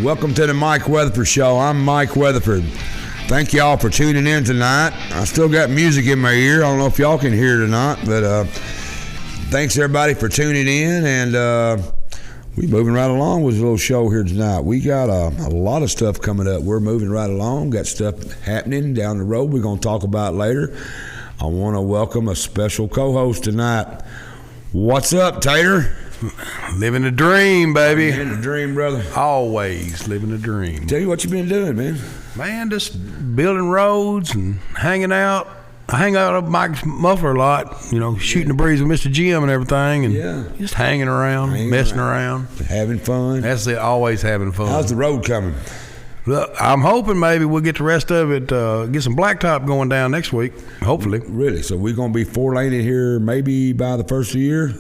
Welcome to the Mike Weatherford Show. I'm Mike Weatherford. Thank y'all for tuning in tonight. I still got music in my ear. I don't know if y'all can hear it or not, but thanks everybody for tuning in, and we're moving right along with a little show here tonight. We got a lot of stuff coming up. We're moving right along. Got stuff happening down the road we're going to talk about later. I want to welcome a special co-host tonight. What's up, Tater? Living the dream, baby. Living the dream, brother. Always living the dream. Tell you what you been doing, man. Man, just building roads and hanging out. I hang out at Mike's muffler a lot, shooting the breeze with Mr. Jim and everything, and just hanging around, messing around. Having fun. That's it, always having fun. How's the road coming? Look, I'm hoping maybe we'll get the rest of it, get some blacktop going down next week, hopefully. Really? So we're going to be 4-laning here maybe by the first of the year?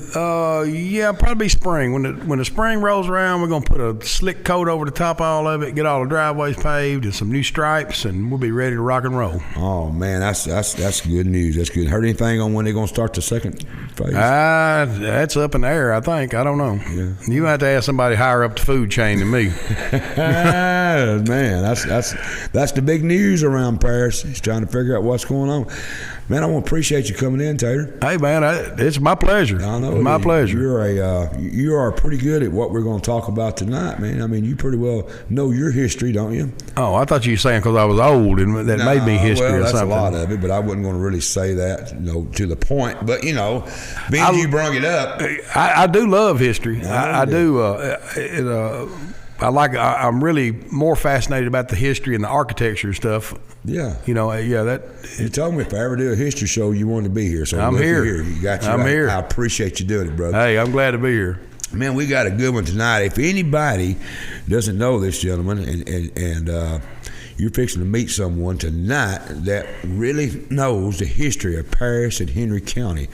Yeah, probably spring. When the spring rolls around, we're going to put a slick coat over the top of all of it, get all the driveways paved and some new stripes, and we'll be ready to rock and roll. Oh, man, that's good news. That's good. Heard anything on when they're going to start the second phase? That's up in the air, I think. I don't know. Yeah. You have to ask somebody higher up the food chain than me. Man, that's the big news around Paris. He's trying to figure out what's going on. Man, I want to appreciate you coming in, Tater. Hey, man, it's my pleasure. I know it's my pleasure. You are pretty good at what we're going to talk about tonight, man. I mean, you pretty well know your history, don't you? Oh, I thought you were saying because I was old and that made me history or something. That's a lot of it, but I wasn't going to really say that, to the point. But being you brung it up, I do love history. I do. I'm really more fascinated about the history and the architecture stuff. Yeah. You told me if I ever do a history show, you wanted to be here. So I'm here. You got you. I'm here. I appreciate you doing it, brother. Hey, I'm glad to be here. Man, we got a good one tonight. If anybody doesn't know this gentleman, and you're fixing to meet someone tonight that really knows the history of Paris and Henry County,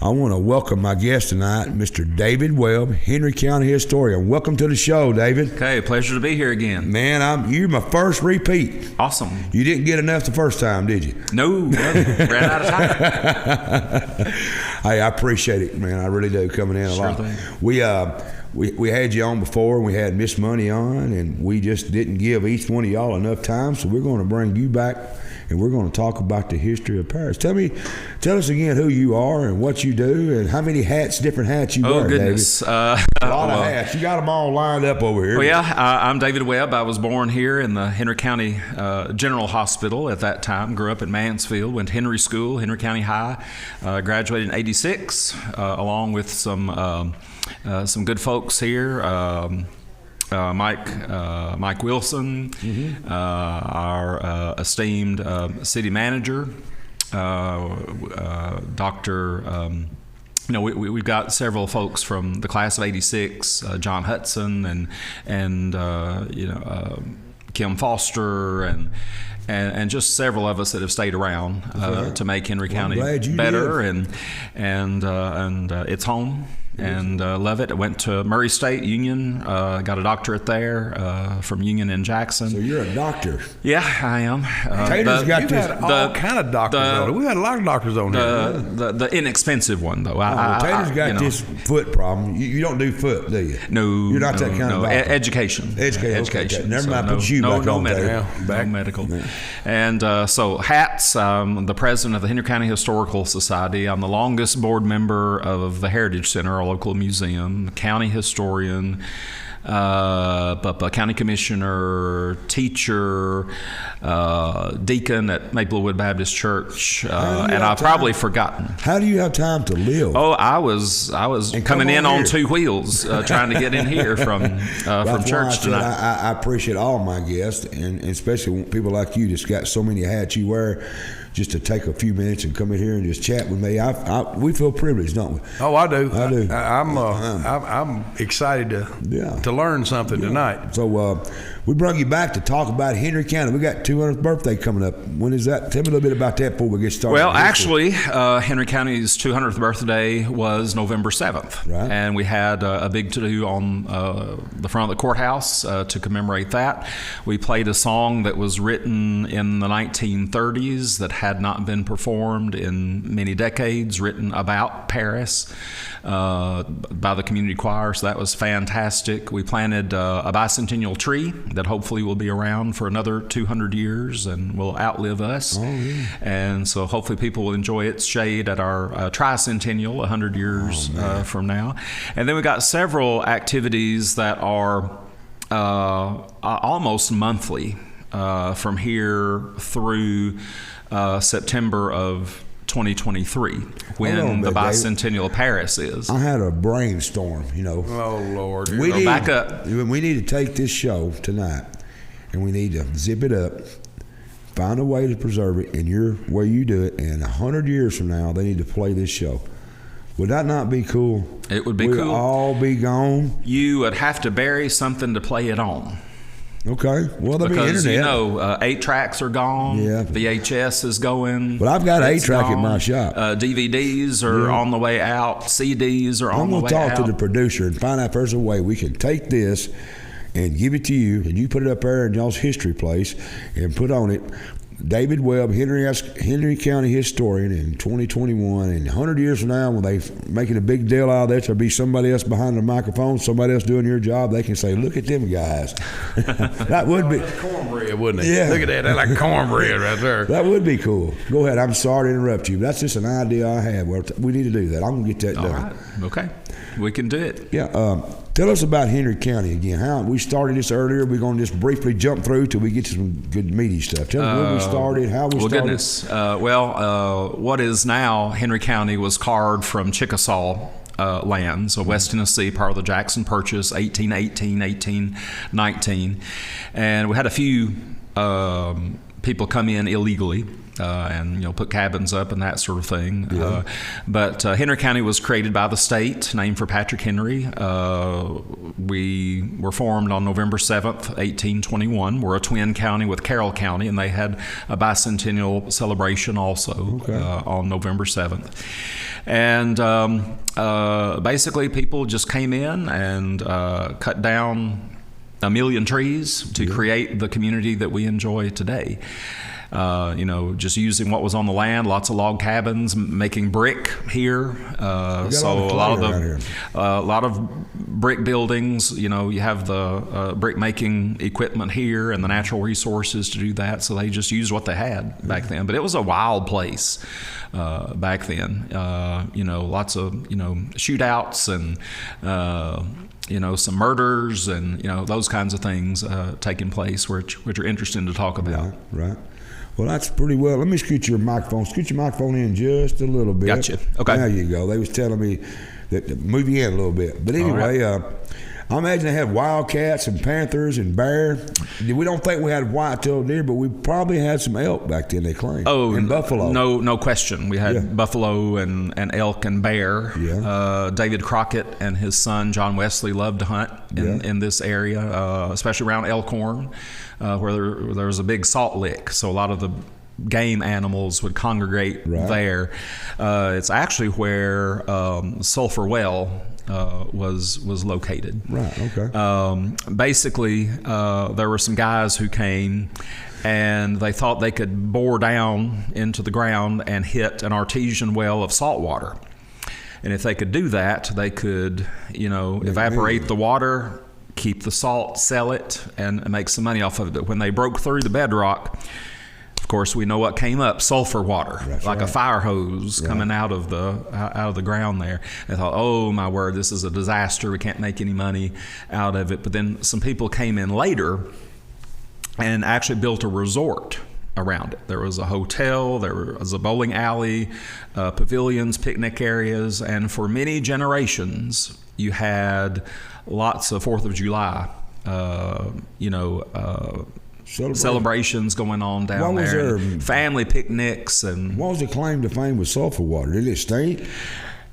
I want to welcome my guest tonight, Mr. David Webb, Henry County historian. Welcome to the show, David. Okay, pleasure to be here again. Man, you're my first repeat. Awesome. You didn't get enough the first time, did you? No, ran out of time. Hey, I appreciate it, man. I really do, coming in a lot. Thing. We had you on before, and we had Miss Money on, and we just didn't give each one of y'all enough time, so we're going to bring you back, and we're going to talk about the history of Paris. Tell us again who you are and what you do and how many different hats you wear, goodness. David. A lot of hats. You got them all lined up over here. Well, yeah, I'm David Webb. I was born here in the Henry County General Hospital at that time. Grew up in Mansfield, went to Henry School, Henry County High. Graduated in '86, along with some good folks here. Mike Wilson, our esteemed city manager, Dr. We've got several folks from the class of '86, John Hudson and Kim Foster and just several of us that have stayed around to make Henry County better, and it's home. And love it. I went to Murray State Union, got a doctorate there from Union in Jackson. So you're a doctor? Yeah, I am. Tater's got you've had all kind of doctors on it. We've had a lot of doctors on here. The inexpensive one, though. Tater's got this foot problem. You don't do foot, do you? No. You're not that kind of doctor. Education. Okay. Never mind, put you back on medical. Back. No medical. And so hats, I'm the president of the Henry County Historical Society. I'm the longest board member of the Heritage Center, our local museum, county historian, county commissioner, teacher, deacon at Maplewood Baptist Church, and I've probably forgotten. How do you have time to live? Oh, I was coming in on two wheels, trying to get in here from church tonight. I appreciate all my guests, and especially people like you that's got so many hats you wear. Just to take a few minutes and come in here and just chat with me, we feel privileged, don't we? Oh, I do. I'm excited to learn something tonight. So we brought you back to talk about Henry County. We got 200th birthday coming up. When is that? Tell me a little bit about that before we get started. Well, actually, Henry County's 200th birthday was November 7th. Right. And we had a big to-do on the front of the courthouse to commemorate that. We played a song that was written in the 1930s that had not been performed in many decades, written about Paris by the community choir, so that was fantastic. We planted a bicentennial tree that hopefully will be around for another 200 years and will outlive us. Oh, yeah. And so hopefully people will enjoy its shade at our tricentennial 100 years from now. And then we got several activities that are almost monthly from here through September of 2023, when the bicentennial of Paris is. I had a brainstorm, Oh, Lord. Back up. We need to take this show tonight, and we need to zip it up, find a way to preserve it in your way you do it, and 100 years from now, they need to play this show. Would that not be cool? It would be We'd cool. all be gone. You would have to bury something to play it on. Okay. Well, there'll be Because, internet. 8 tracks are gone. Yeah. VHS is going. But I've got an It's 8-track in gone. my shop. DVDs are on the way out. CDs are on the way out. I'm going to talk to the producer and find out if there's a way we can take this and give it to you, and you put it up there in y'all's history place and put on it David Webb, Henry County Historian in 2021, and 100 years from now, when they making a big deal out of that, there'll be somebody else behind the microphone, somebody else doing your job. They can say, "Look at them guys." That would be cornbread, wouldn't it? Yeah. Look at that. That's like cornbread right there. That would be cool. Go ahead. I'm sorry to interrupt you, but that's just an idea I have. Well, we need to do that. I'm going to get that All done. right. Okay. We can do it. Yeah. Tell us about Henry County again. How we started this earlier. We're going to just briefly jump through till we get to some good meaty stuff. Tell us where we started, how we started. Goodness. What is now Henry County was carved from Chickasaw land, so West Tennessee, part of the Jackson Purchase, 1818, 1819. And we had a few people come in illegally. And put cabins up and that sort of thing. Yeah. But Henry County was created by the state, named for Patrick Henry. We were formed on November 7th, 1821. We're a twin county with Carroll County, and they had a bicentennial celebration also on November 7th. And basically, people just came in and cut down 1 million trees to create the community that we enjoy today. Just using what was on the land, lots of log cabins, making brick here. So a lot of brick buildings. You have the brick making equipment here and the natural resources to do that. So they just used what they had back then. But it was a wild place back then. Lots of shootouts and some murders and those kinds of things taking place, which are interesting to talk about. Right. Well, that's pretty well. Let me scoot your microphone in just a little bit. Gotcha. Okay. There you go. They was telling me that move you in a little bit. But anyway, I imagine they had wildcats and panthers and bear. We don't think we had white-tailed deer, but we probably had some elk back then, they claim. Oh, and buffalo. No question. We had buffalo and elk and bear. Yeah. David Crockett and his son John Wesley loved to hunt in this area, especially around Elkhorn, where there was a big salt lick. So a lot of the game animals would congregate there. It's actually where Sulphur Well was located. Right, okay. Basically, there were some guys who came and they thought they could bore down into the ground and hit an artesian well of salt water. And if they could do that, they could, evaporate the water, keep the salt, sell it, and make some money off of it. But when they broke through the bedrock, of course, we know what came up: sulfur water, a fire hose coming out of the ground there. They thought, "Oh my word, this is a disaster. We can't make any money out of it." But then some people came in later and actually built a resort around it. There was a hotel, there was a bowling alley, pavilions, picnic areas, and for many generations, you had lots of 4th of July, celebrations going on down there. Family picnics and. What was the claim to fame with sulfur water? Did it stink?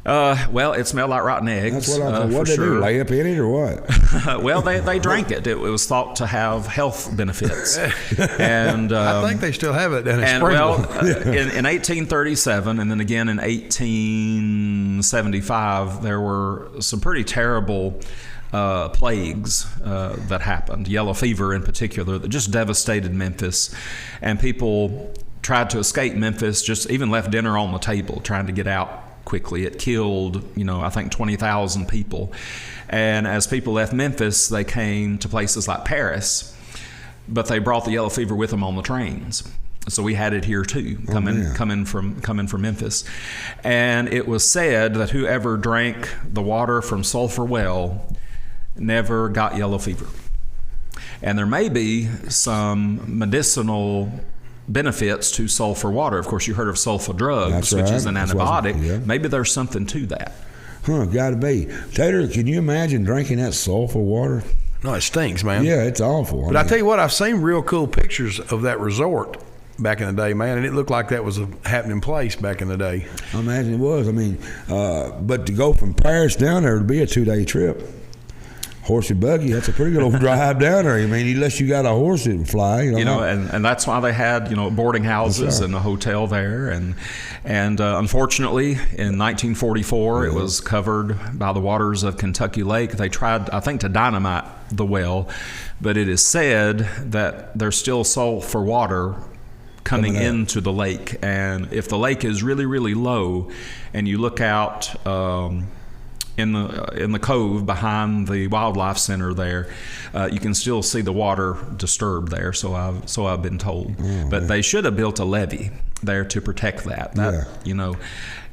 Well, it smelled like rotten eggs. That's what I thought. What did they do? Lay up in it or what? Well, they drank it. It was thought to have health benefits. And I think they still have it down in Springville. Well, in 1837 and then again in 1875, there were some pretty terrible plagues that happened. Yellow fever in particular that just devastated Memphis, and people tried to escape Memphis, just even left dinner on the table trying to get out quickly. It killed, I think 20,000 people. And as people left Memphis, they came to places like Paris, but they brought the yellow fever with them on the trains. So we had it here too, coming from Memphis. And it was said that whoever drank the water from Sulphur Well never got yellow fever. And there may be some medicinal benefits to sulfur water. Of course, you heard of sulfur drugs, which is an antibiotic. Maybe there's something to that. Gotta be. Tater, can you imagine drinking that sulfur water? No, it stinks, man. Yeah, it's awful. But I tell you what, I've seen real cool pictures of that resort back in the day, man, and it looked like that was a happening place back in the day. I imagine it was. I mean, but to go from Paris down there would be a 2-day trip. Horse and buggy, that's a pretty good old drive down there. I mean, unless you got a horse that can fly. And that's why they had, boarding houses and a hotel there. And unfortunately, in 1944, it was covered by the waters of Kentucky Lake. They tried, I think, to dynamite the well, but it is said that there's still sulfur water coming into the lake. And if the lake is really, really low and you look out in the cove behind the wildlife center there, you can still see the water disturbed there. So I've been told. But they should have built a levee there to protect that.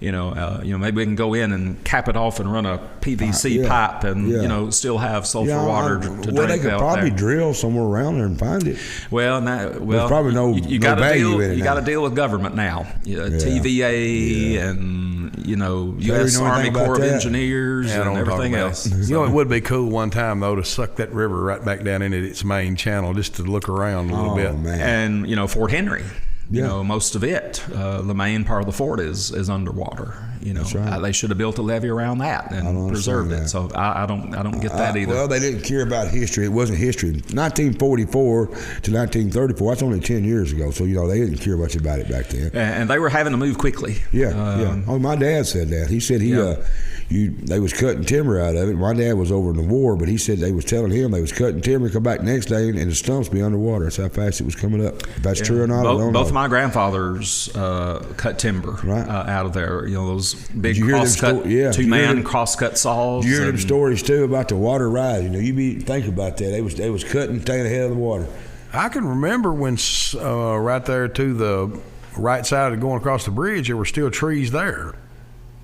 Maybe we can go in and cap it off and run a PVC pipe and still have sulfur water to drink. Well, they could probably drill somewhere around there and find it. There's probably no value in it. You got to deal with government now. TVA and U.S. Army Corps of Engineers and everything else. It would be cool one time though to suck that river right back down into its main channel just to look around a little bit. Man. And Fort Henry. Most of it, the main part of the fort is underwater. That's right. They should have built a levee around that and preserved it. So I don't get that either. Well, they didn't care about history. It wasn't history. 1944 to 1934. That's only 10 years ago. So they didn't care much about it back then. And they were having to move quickly. Oh, my dad said that. He said they was cutting timber out of it. My dad was over in the war, but he said they was telling him they was cutting timber, come back next day, and the stumps be underwater. That's how fast it was coming up. If that's true or not, I don't know. Both of my grandfathers cut timber out of there. Those big crosscut, two-man crosscut saws. You hear them stories too about the water rise. You think about that. They was cutting, staying ahead of the water. I can remember when right there to the right side of going across the bridge, there were still trees there.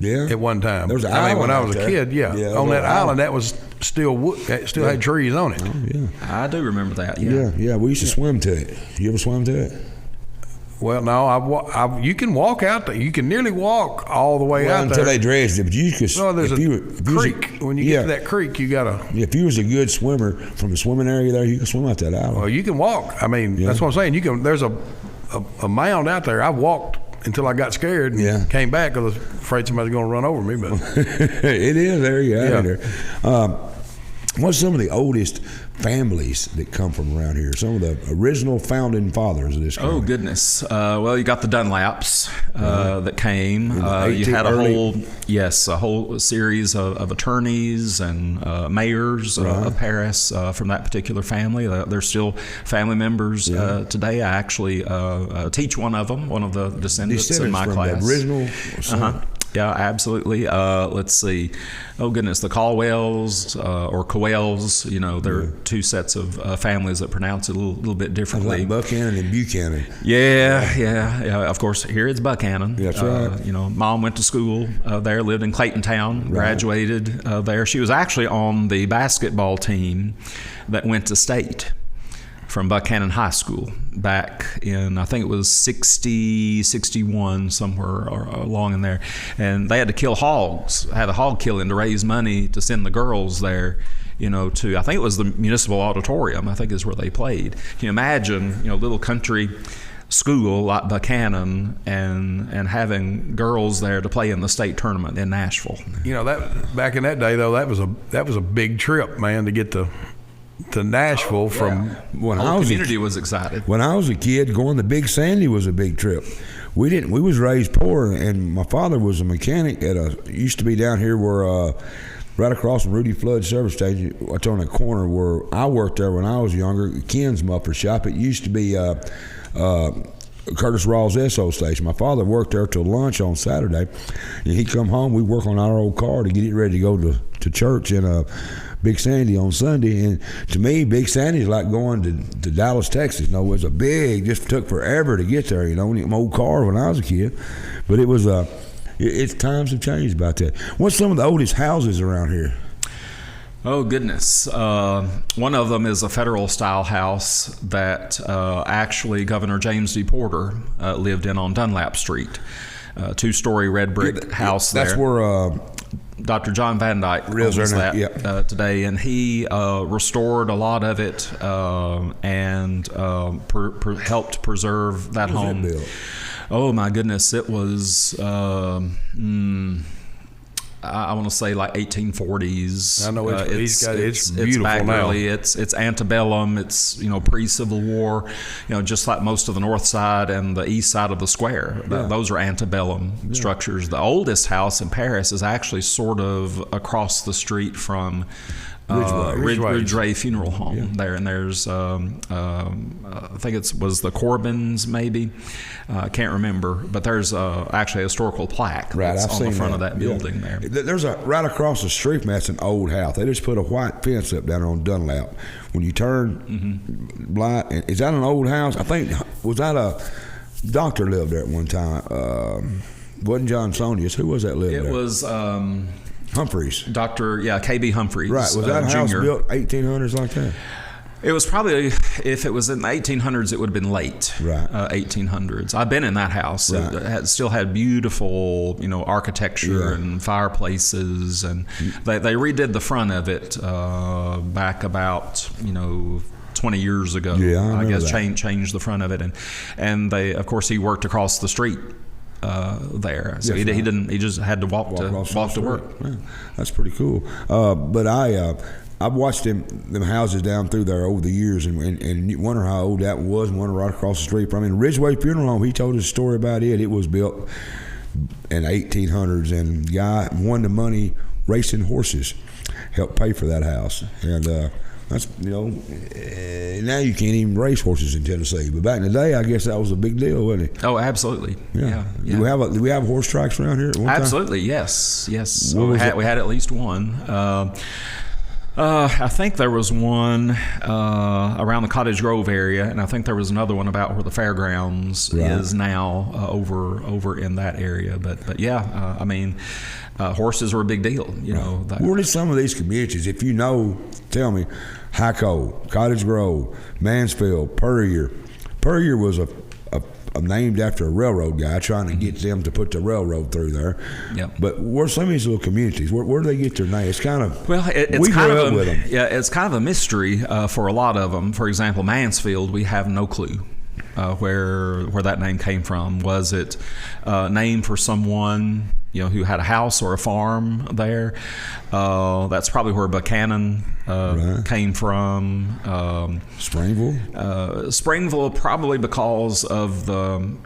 Yeah, at one time. There was an island when I was a kid, on that island, that was still wood. That still had trees on it. Oh, yeah, I do remember that. Yeah. We used to swim to it. You ever swim to it? Well, no. You can walk out there. You can nearly walk all the way out until there. they dredged it. But you could. No, there's a creek. When you get to that creek, you gotta. If you was a good swimmer from the swimming area there, you can swim out that island. Well, you can walk. I mean, that's what I'm saying. You can. There's a mound out there. I walked until I got scared and came back because I was afraid somebody's going to run over me. But it is there. You got it there. What's some of the oldest families that come from around here? Some of the original founding fathers of this country. Oh, goodness. Well, you got the Dunlaps that came. You had a whole series of attorneys and mayors of Paris from that particular family. They're still family members today. I actually teach one of them, one of the descendants in my class. The original son. Yeah, absolutely. Let's see. Oh, goodness. The Caldwells or Coells, they're two sets of families that pronounce it a little bit differently. Like Buchanan and Buchanan. Yeah. Of course, here it's Buchanan. That's right. Mom went to school there, lived in Clayton Town, graduated there. She was actually on the basketball team that went to state from Buchanan High School back in, I think it was 60, 61, somewhere along in there. And they had to kill hogs, had a hog killing to raise money to send the girls there, to, I think it was the Municipal Auditorium, I think is where they played. Can you imagine, little country school like Buchanan and having girls there to play in the state tournament in Nashville. You know, that back in that day though, that was a big trip, man, to get to Nashville from. When The I whole was community was excited. When I was a kid, going to Big Sandy was a big trip. We was raised poor, and my father was a mechanic at used to be down here where right across from Rudy Flood service station. It's on the corner where I worked there when I was younger. Ken's muffler shop. It used to be Curtis Rawls SO station. My father worked there till lunch on Saturday, and he'd come home. We'd work on our old car to get it ready to go to church in Big Sandy on Sunday. And to me, Big Sandy is like going to Dallas, Texas. You know, it was just took forever to get there. You know, my old car when I was a kid, but it was it's times have changed about that. What's some of the oldest houses around here? Oh, goodness. One of them is a federal-style house that actually Governor James D. Porter lived in on Dunlap Street. Two-story red brick house there. That's where Dr. John Van Dyke owns that today, and he restored a lot of it and helped preserve that home. That built? Oh, my goodness. It was... I want to say like 1840s. I know it's beautiful it's back now. early. It's antebellum. It's pre-Civil War. Just like most of the north side and the east side of the square. Those are antebellum structures. The oldest house in Paris is actually sort of across the street from Ridgeway Funeral Home there, and there's I think it was the Corbins maybe. I can't remember, but there's actually a historical plaque that's on the front of that building there. There's right across the street from that's an old house. They just put a white fence up down there on Dunlap. When you turn blind, is that an old house? I think, was that a doctor lived there at one time? Wasn't John Sonius? Who was that lived there? It was Humphreys. Dr. KB Humphreys. Right. Was that house Jr. built 1800s like that? It was probably, if it was in the 1800s, it would have been late 1800s. I've been in that house. Right. It still had beautiful, architecture and fireplaces, and they redid the front of it back about 20 years ago. Yeah, I guess changed the front of it, and they, of course, he worked across the street there, so he didn't. He just had to walk to work. Yeah, that's pretty cool. But I've watched them houses down through there over the years, and you wonder how old that was. And wonder right across the street from Ridgeway Funeral Home. He told us a story about it. It was built in the 1800s, and the guy won the money racing horses, helped pay for that house, and that's now you can't even race horses in Tennessee. But back in the day, I guess that was a big deal, wasn't it? Oh, absolutely. Yeah. Do we have horse tracks around here? At one absolutely. Time? Yes. We had at least one. I think there was one around the Cottage Grove area, and I think there was another one about where the fairgrounds is now over in that area. But yeah, horses are a big deal. Where did some of these communities, if you know, tell me, Hyco, Cottage Grove, Mansfield, Puryear. Puryear was named after a railroad guy trying to get them to put the railroad through there. Yep. But where's some of these little communities? Where do they get their name? It's kind of we grew up with them. Yeah, it's kind of a mystery for a lot of them. For example, Mansfield, we have no clue where that name came from. Was it named for someone who had a house or a farm there? That's probably where Buchanan came from. Springville, probably because of the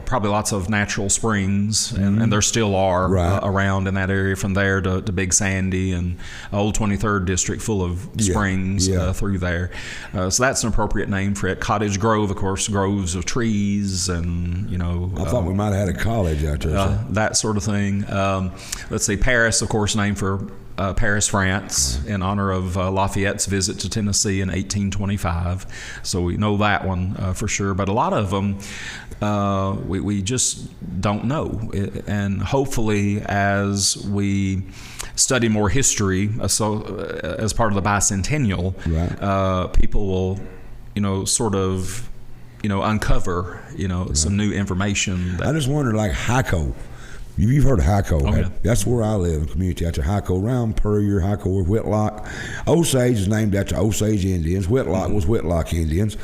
probably lots of natural springs, and there still are around in that area from there to Big Sandy and Old 23rd District full of springs through there. So that's an appropriate name for it. Cottage Grove, of course, groves of trees, and I thought we might have had a college out there. That sort of thing. Let's see, Paris, of course, named for Paris, France, in honor of Lafayette's visit to Tennessee in 1825. So we know that one for sure. But a lot of them we just don't know. And hopefully, as we study more history, as part of the bicentennial, people will, sort of, uncover, some new information. I just wonder, like Hyco. You've heard of Hyco. That's where I live, in the community after Hyco, around Puryear, Hyco, or Whitlock. Osage is named after Osage Indians. Whitlock was Whitlock Indians.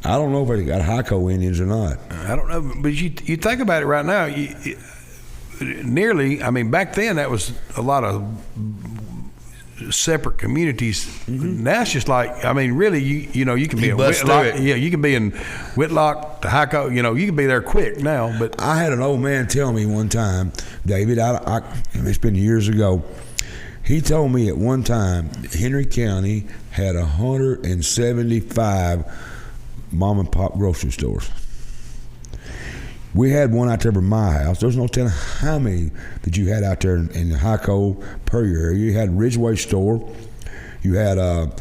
I don't know if they got Hyco Indians or not. I don't know, but you think about it right now. Nearly, I mean, back then that was a lot of separate communities. Now it's just like, I mean, really, you know, you can be in Whitlock. Yeah, you can be in Whitlock to Hyco. You know, you can be there quick now. But I had an old man tell me one time, David. It's been years ago. He told me at one time Henry County had 175 mom and pop grocery stores. We had one out there by my house. There's no telling how many that you had out there in the Hyco per area. You had Ridgeway store. You had God,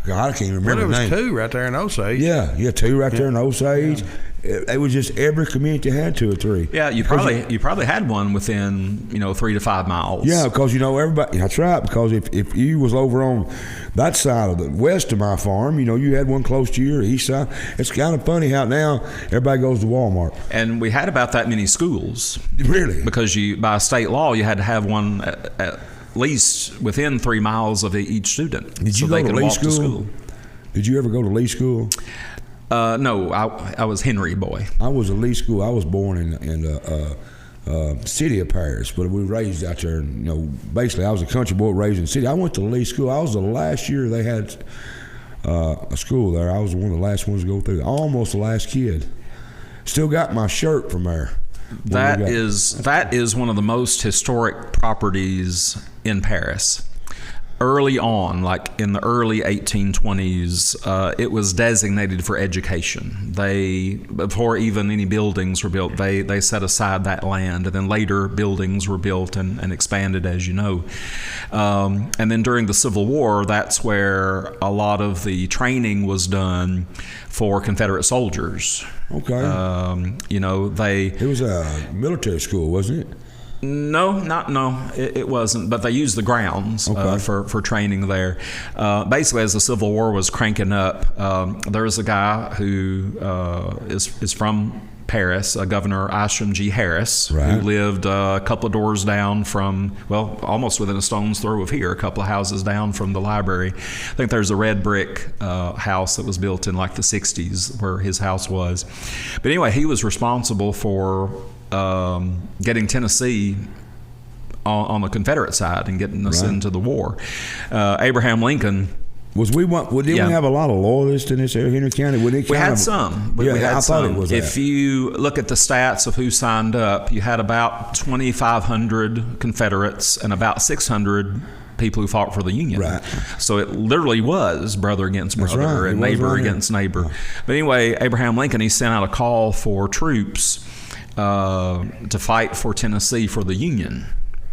I can't even remember the name. There was two right there in Osage. Yeah, two right there in Osage. It was just every community had 2 or 3. Yeah, you probably had one within 3 to 5 miles. Yeah, because everybody. That's right. Because if you was over on that side of the west of my farm, you had one close to your east side. It's kind of funny how now everybody goes to Walmart. And we had about that many schools. Really? Because by state law you had to have one at least within 3 miles of each student. Did you go to Lee school? Did you ever go to Lee school? No, I was Henry boy. I was a Lee school. I was born in the city of Paris, but we were raised out there. Basically, I was a country boy raised in the city. I went to Lee school. I was the last year they had a school there. I was one of the last ones to go through. Almost the last kid. Still got my shirt from there. That is one of the most historic properties in Paris. Early on, like in the early 1820s, it was designated for education. Before even any buildings were built, they set aside that land, and then later buildings were built and expanded, as you know. And then during the Civil War, that's where a lot of the training was done for Confederate soldiers. Okay. It was a military school, wasn't it? No, it wasn't. But they used the grounds for training there. Basically, as the Civil War was cranking up, there was a guy who is from Paris, Governor Isham G. Harris, who lived a couple of doors down from, almost within a stone's throw of here, a couple of houses down from the library. I think there's a red brick house that was built in like the 60s where his house was. But anyway, he was responsible for getting Tennessee on the Confederate side and getting us into the war. Abraham Lincoln. Did we have a lot of loyalists in this area, Henry County? We had some. We had I some. Thought it was if you look at the stats of who signed up, you had about 2,500 Confederates and about 600 people who fought for the Union. Right. So it literally was brother against brother and neighbor against neighbor. Right. But anyway, Abraham Lincoln, he sent out a call for troops to fight for Tennessee for the Union.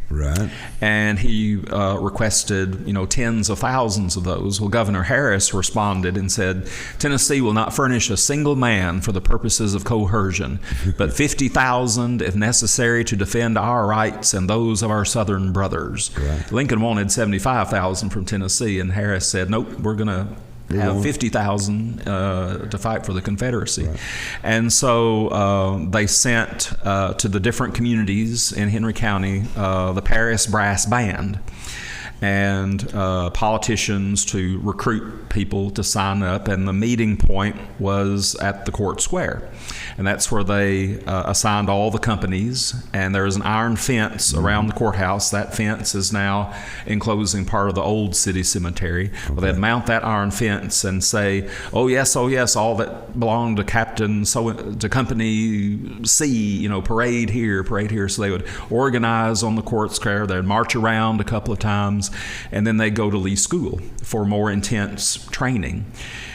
Right. And he requested, tens of thousands of those. Well, Governor Harris responded and said, Tennessee will not furnish a single man for the purposes of coercion, but 50,000 if necessary to defend our rights and those of our Southern brothers. Right. Lincoln wanted 75,000 from Tennessee, and Harris said, nope, we're going to have 50,000 to fight for the Confederacy. Right. And so they sent to the different communities in Henry County the Paris Brass Band and politicians to recruit people to sign up. And the meeting point was at the Court Square. And that's where they assigned all the companies. And there is an iron fence around the courthouse. That fence is now enclosing part of the old city cemetery. Okay. Well, they'd mount that iron fence and say, oh yes, all that belonged to to Company C, parade here. So they would organize on the Court Square. They'd march around a couple of times, and then they'd go to Lee School for more intense training.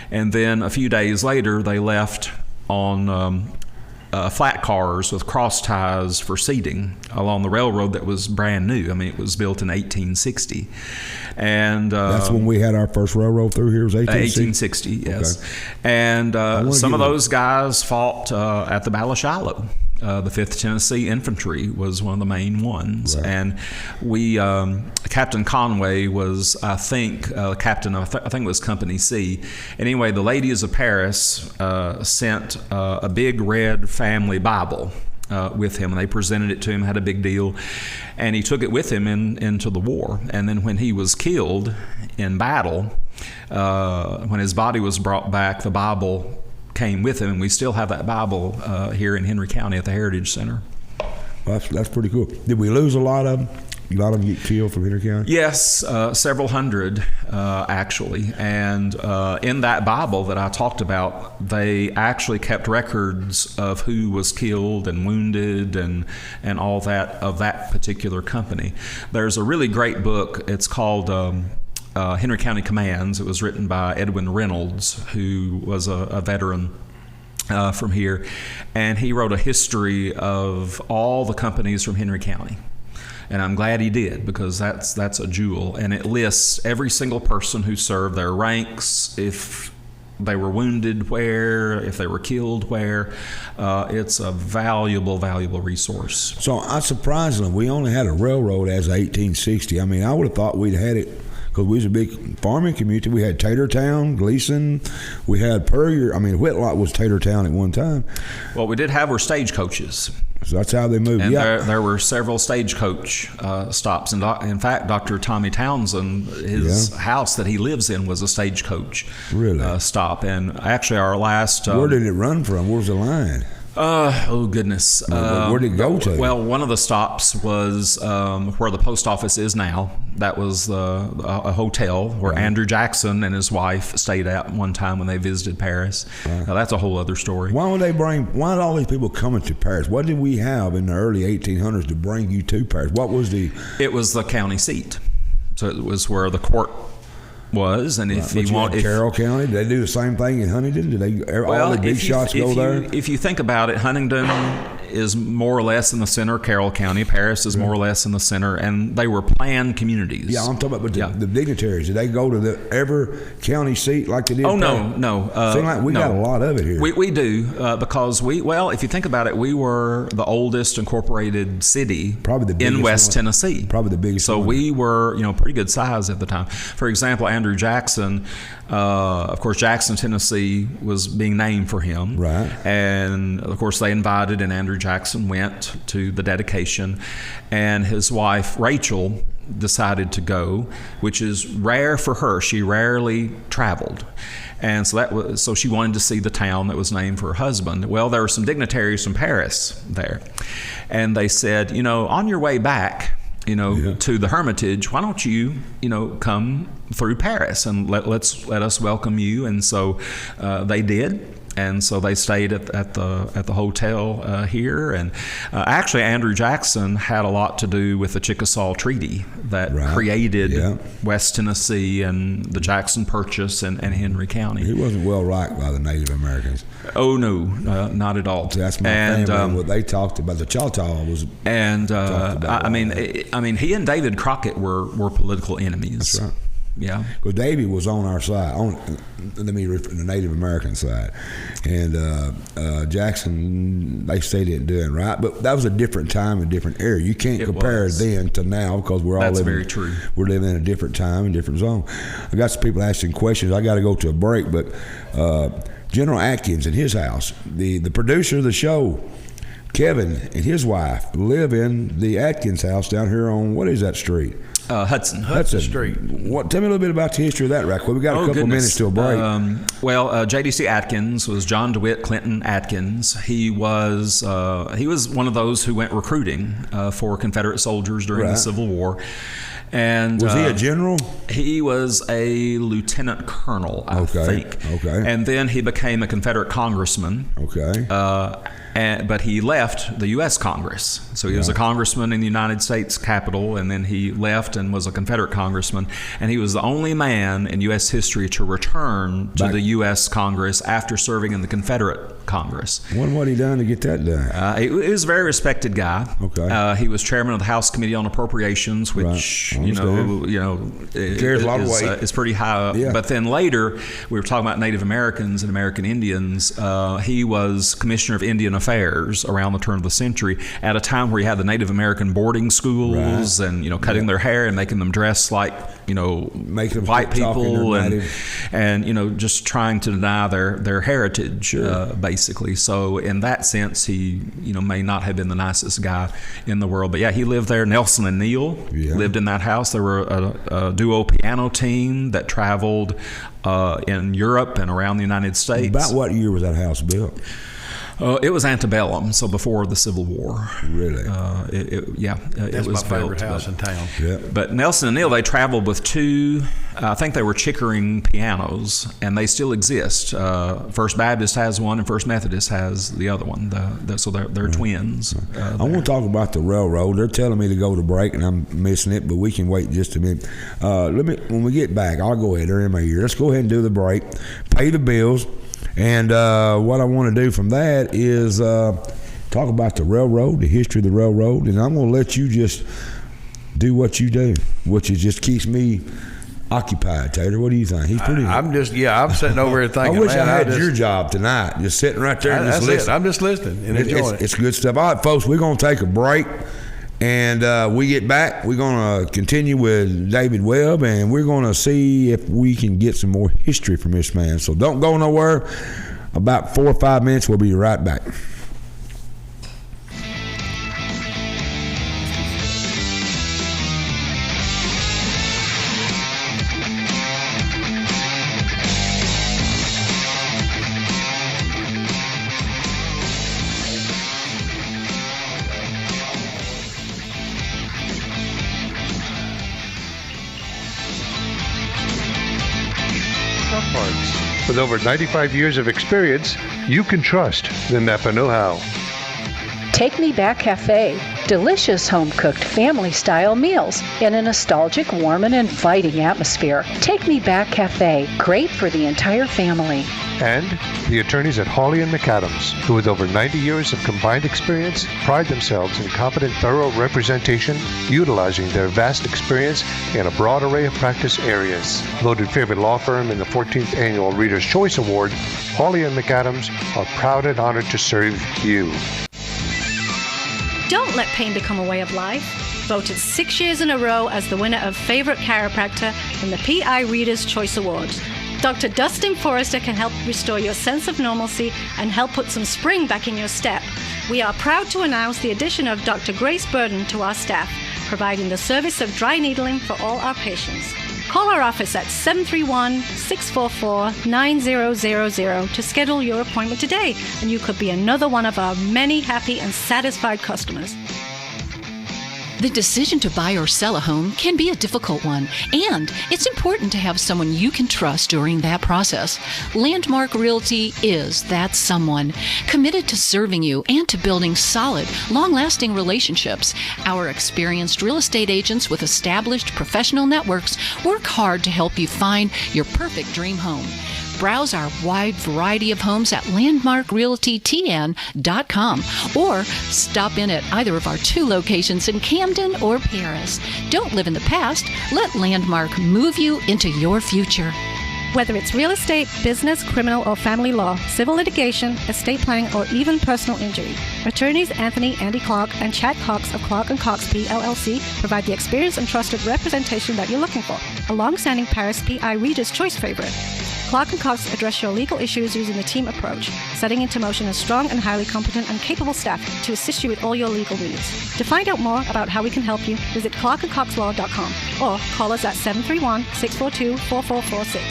And then a few days later, they left on flat cars with cross ties for seating along the railroad that was brand new. I mean, it was built in 1860. And that's when we had our first railroad through here, was 1860, yes. Okay. And some of those guys fought at the Battle of Shiloh. The 5th Tennessee Infantry was one of the main ones. Right. And we, Captain Conway was, I think it was Company C. Anyway, the ladies of Paris sent a big red family Bible with him, and they presented it to him, had a big deal, and he took it with him into the war. And then when he was killed in battle, When his body was brought back, the Bible came with him, and we still have that Bible here in Henry County at the Heritage Center. Well, that's pretty cool. Did we lose a lot of them? A lot of them get killed from Henry County? Yes, several hundred, actually. And in that Bible that I talked about, they actually kept records of who was killed and wounded and all that of that particular company. There's a really great book. It's called Henry County Commands. It was written by Edwin Reynolds, who was a veteran from here. And he wrote a history of all the companies from Henry County. And I'm glad he did, because that's a jewel. And it lists every single person who served, their ranks, if they were wounded where, if they were killed where. It's a valuable resource. So, surprisingly, we only had a railroad as of 1860. I mean, I would have thought we'd had it, because we was a big farming community. We had Tatertown, Gleason, we had Puryear. I mean, Whitlock was Tatertown at one time. Well, we did have our stagecoaches. So that's how they moved. And there were several stagecoach stops. And in fact, Dr. Tommy Townsend, his house that he lives in was a stagecoach stop. And actually our last... where did it run from? Where was the line? Oh, goodness. Where did it go to? Well, one of the stops was where the post office is now. That was a hotel where Andrew Jackson and his wife stayed at one time when they visited Paris. Now, that's a whole other story. Why did all these people coming to Paris? What did we have in the early 1800s to bring you to Paris? It was the county seat. So it was where the court was, and if you want, Carroll County, did they do the same thing in Huntington? Did all the big shots go there? If you think about it, Huntington is more or less in the center. Carroll County, Paris is more or less in the center, and they were planned communities. Yeah, I'm talking about the dignitaries. Did they go to every county seat like they did? Oh no. Seems like we got a lot of it here. We do because if you think about it, we were the oldest incorporated city in West Tennessee. Probably the biggest. So we were pretty good size at the time. For example, Andrew Jackson, of course, Jackson, Tennessee was being named for him. Right. And of course, they invited, and Andrew Jackson went to the dedication, and his wife Rachel decided to go, which is rare for her. She rarely traveled. And so she wanted to see the town that was named for her husband. Well, there were some dignitaries from Paris there, and they said, on your way back, to the Hermitage, why don't you, come through Paris and let us welcome you. And so they did. And so they stayed at the hotel here. And actually, Andrew Jackson had a lot to do with the Chickasaw Treaty that created West Tennessee and the Jackson Purchase and Henry County. He wasn't well liked by the Native Americans. Oh, no, not at all. So that's my family. What they talked about, the Choctaw was. And I mean, he and David Crockett were political enemies. That's right. Yeah, because Davy was on our side, the Native American side, and Jackson, they say didn't do it right, but that was a different time and different era. You can't compare then to now, because that's very true. We're living in a different time and different zone. I got some people asking questions. I got to go to a break, but General Atkins in his house, the producer of the show, Kevin and his wife live in the Atkins house down here on, what is that street? Hudson Street. Tell me a little bit about the history of that, right quick. We got a couple minutes till break. J.D.C. Atkins was John DeWitt Clinton Atkins. He was one of those who went recruiting for Confederate soldiers during the Civil War. And was he a general? He was a lieutenant colonel, I think. Okay. And then he became a Confederate congressman. Okay. But he left the U.S. Congress. So he was a congressman in the United States Capitol, and then he left and was a Confederate congressman. And he was the only man in U.S. history to return to the U.S. Congress after serving in the Confederate Congress. What he done to get that done? He was a very respected guy. Okay. He was chairman of the House Committee on Appropriations, which carries a lot of weight. It's pretty high up. Yeah. But then later, we were talking about Native Americans and American Indians. He was Commissioner of Indian Affairs around the turn of the century, at a time where you had the Native American boarding schools and cutting their hair and making them dress like white people and just trying to deny their heritage, basically. So in that sense, he may not have been the nicest guy in the world, but yeah, he lived there. Nelson and Neil lived in that house. There were a duo piano team that traveled in Europe and around the United States. About what year was that house built? It was antebellum, so before the Civil War. Really? It was my favorite house in town. Yeah. But Nelson and Neil, they traveled with two, I think they were Chickering pianos, and they still exist. First Baptist has one, and First Methodist has the other one. So they're twins. I want to talk about the railroad. They're telling me to go to break, and I'm missing it, but we can wait just a minute. When we get back, I'll go ahead. They're in my ear. Let's go ahead and do the break, pay the bills. And what I want to do from that is talk about the railroad, the history of the railroad, and I'm going to let you just do what you do, which is just keeps me occupied. Taylor, what do you think? He's pretty. I'm sitting over here thinking. I wish I had your job tonight, just sitting right there and just listening. I'm just listening and enjoying it. It's good stuff. All right, folks, we're going to take a break. And we get back, we're going to continue with David Webb, and we're going to see if we can get some more history from this man. So don't go nowhere. About 4 or 5 minutes, we'll be right back. With over 95 years of experience, you can trust the Napa know-how. Take Me Back Cafe. Delicious home-cooked family-style meals in a nostalgic, warm, and inviting atmosphere. Take Me Back Cafe. Great for the entire family. And the attorneys at Hawley & McAdams, who with over 90 years of combined experience, pride themselves in competent, thorough representation, utilizing their vast experience in a broad array of practice areas. Voted favorite law firm in the 14th Annual Reader's Choice Award, Hawley & McAdams are proud and honored to serve you. Don't let pain become a way of life. Voted 6 years in a row as the winner of Favorite Chiropractor in the PI Reader's Choice Awards. Dr. Dustin Forrester can help restore your sense of normalcy and help put some spring back in your step. We are proud to announce the addition of Dr. Grace Burden to our staff, providing the service of dry needling for all our patients. Call our office at 731-644-9000 to schedule your appointment today, and you could be another one of our many happy and satisfied customers. The decision to buy or sell a home can be a difficult one, and it's important to have someone you can trust during that process. Landmark Realty is that someone, committed to serving you and to building solid, long-lasting relationships. Our experienced real estate agents with established professional networks work hard to help you find your perfect dream home. Browse our wide variety of homes at landmarkrealtytn.com or stop in at either of our 2 locations in Camden or Paris. Don't live in the past. Let Landmark move you into your future. Whether it's real estate, business, criminal, or family law, civil litigation, estate planning, or even personal injury, attorneys Andy Clark, and Chad Cox of Clark & Cox PLLC provide the experience and trusted representation that you're looking for. A long-standing Paris PI Reader's Choice favorite. Clark & Cox address your legal issues using the team approach, setting into motion a strong and highly competent and capable staff to assist you with all your legal needs. To find out more about how we can help you, visit clarkandcoxlaw.com or call us at 731-642-4446.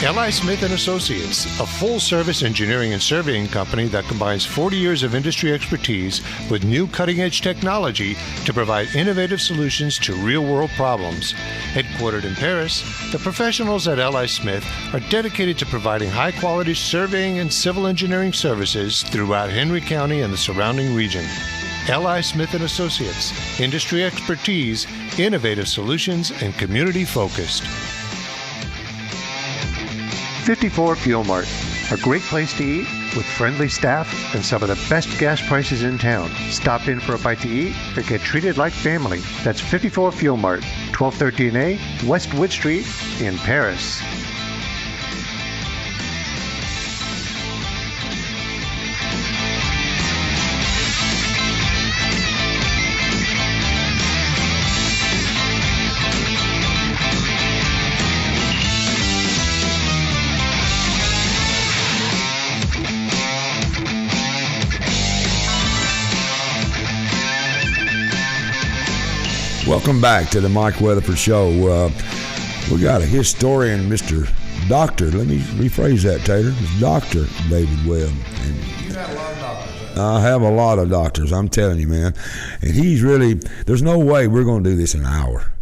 L.I. Smith & Associates, a full-service engineering and surveying company that combines 40 years of industry expertise with new cutting-edge technology to provide innovative solutions to real-world problems. Headquartered in Paris, the professionals at L.I. Smith are dedicated to providing high-quality surveying and civil engineering services throughout Henry County and the surrounding region. L.I. Smith & Associates, industry expertise, innovative solutions, and community-focused. 54 Fuel Mart, a great place to eat with friendly staff and some of the best gas prices in town. Stop in for a bite to eat or get treated like family. That's 54 Fuel Mart, 1213A West Wood Street in Paris. Welcome back to the Mike Weatherford Show. We got a historian, Mr. Doctor. Let me rephrase that, Tater. It's Dr. David Webb. And you have a lot of doctors. I have a lot of doctors, I'm telling you, man. And he's really, there's no way we're going to do this in an hour.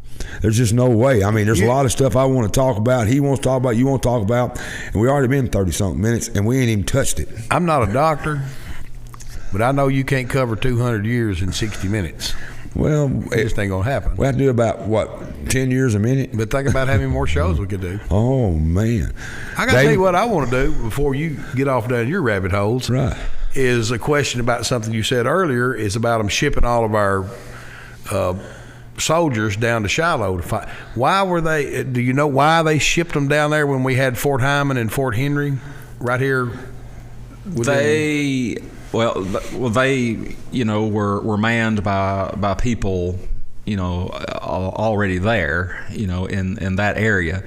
There's just no way. I mean, there's a lot of stuff I want to talk about. He wants to talk about, you want to talk about. And we already been 30-something minutes, and we ain't even touched it. I'm not a doctor, but I know you can't cover 200 years in 60 minutes. Well, it just ain't going to happen. We have to do about, what, 10 years a minute? But think about how many more shows we could do. Oh, man. I got to tell you what I want to do before you get off down your rabbit holes. Right. Is a question about something you said earlier, is about them shipping all of our soldiers down to Shiloh to fight. Why were they, do you know why they shipped them down there when we had Fort Hyman and Fort Henry right here? They were manned by people, already there, in that area.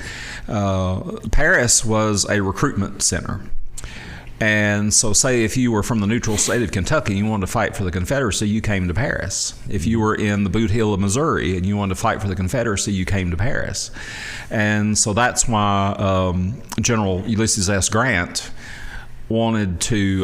Paris was a recruitment center. And so say if you were from the neutral state of Kentucky and you wanted to fight for the Confederacy, you came to Paris. If you were in the Boot Hill of Missouri and you wanted to fight for the Confederacy, you came to Paris. And so that's why General Ulysses S. Grant wanted to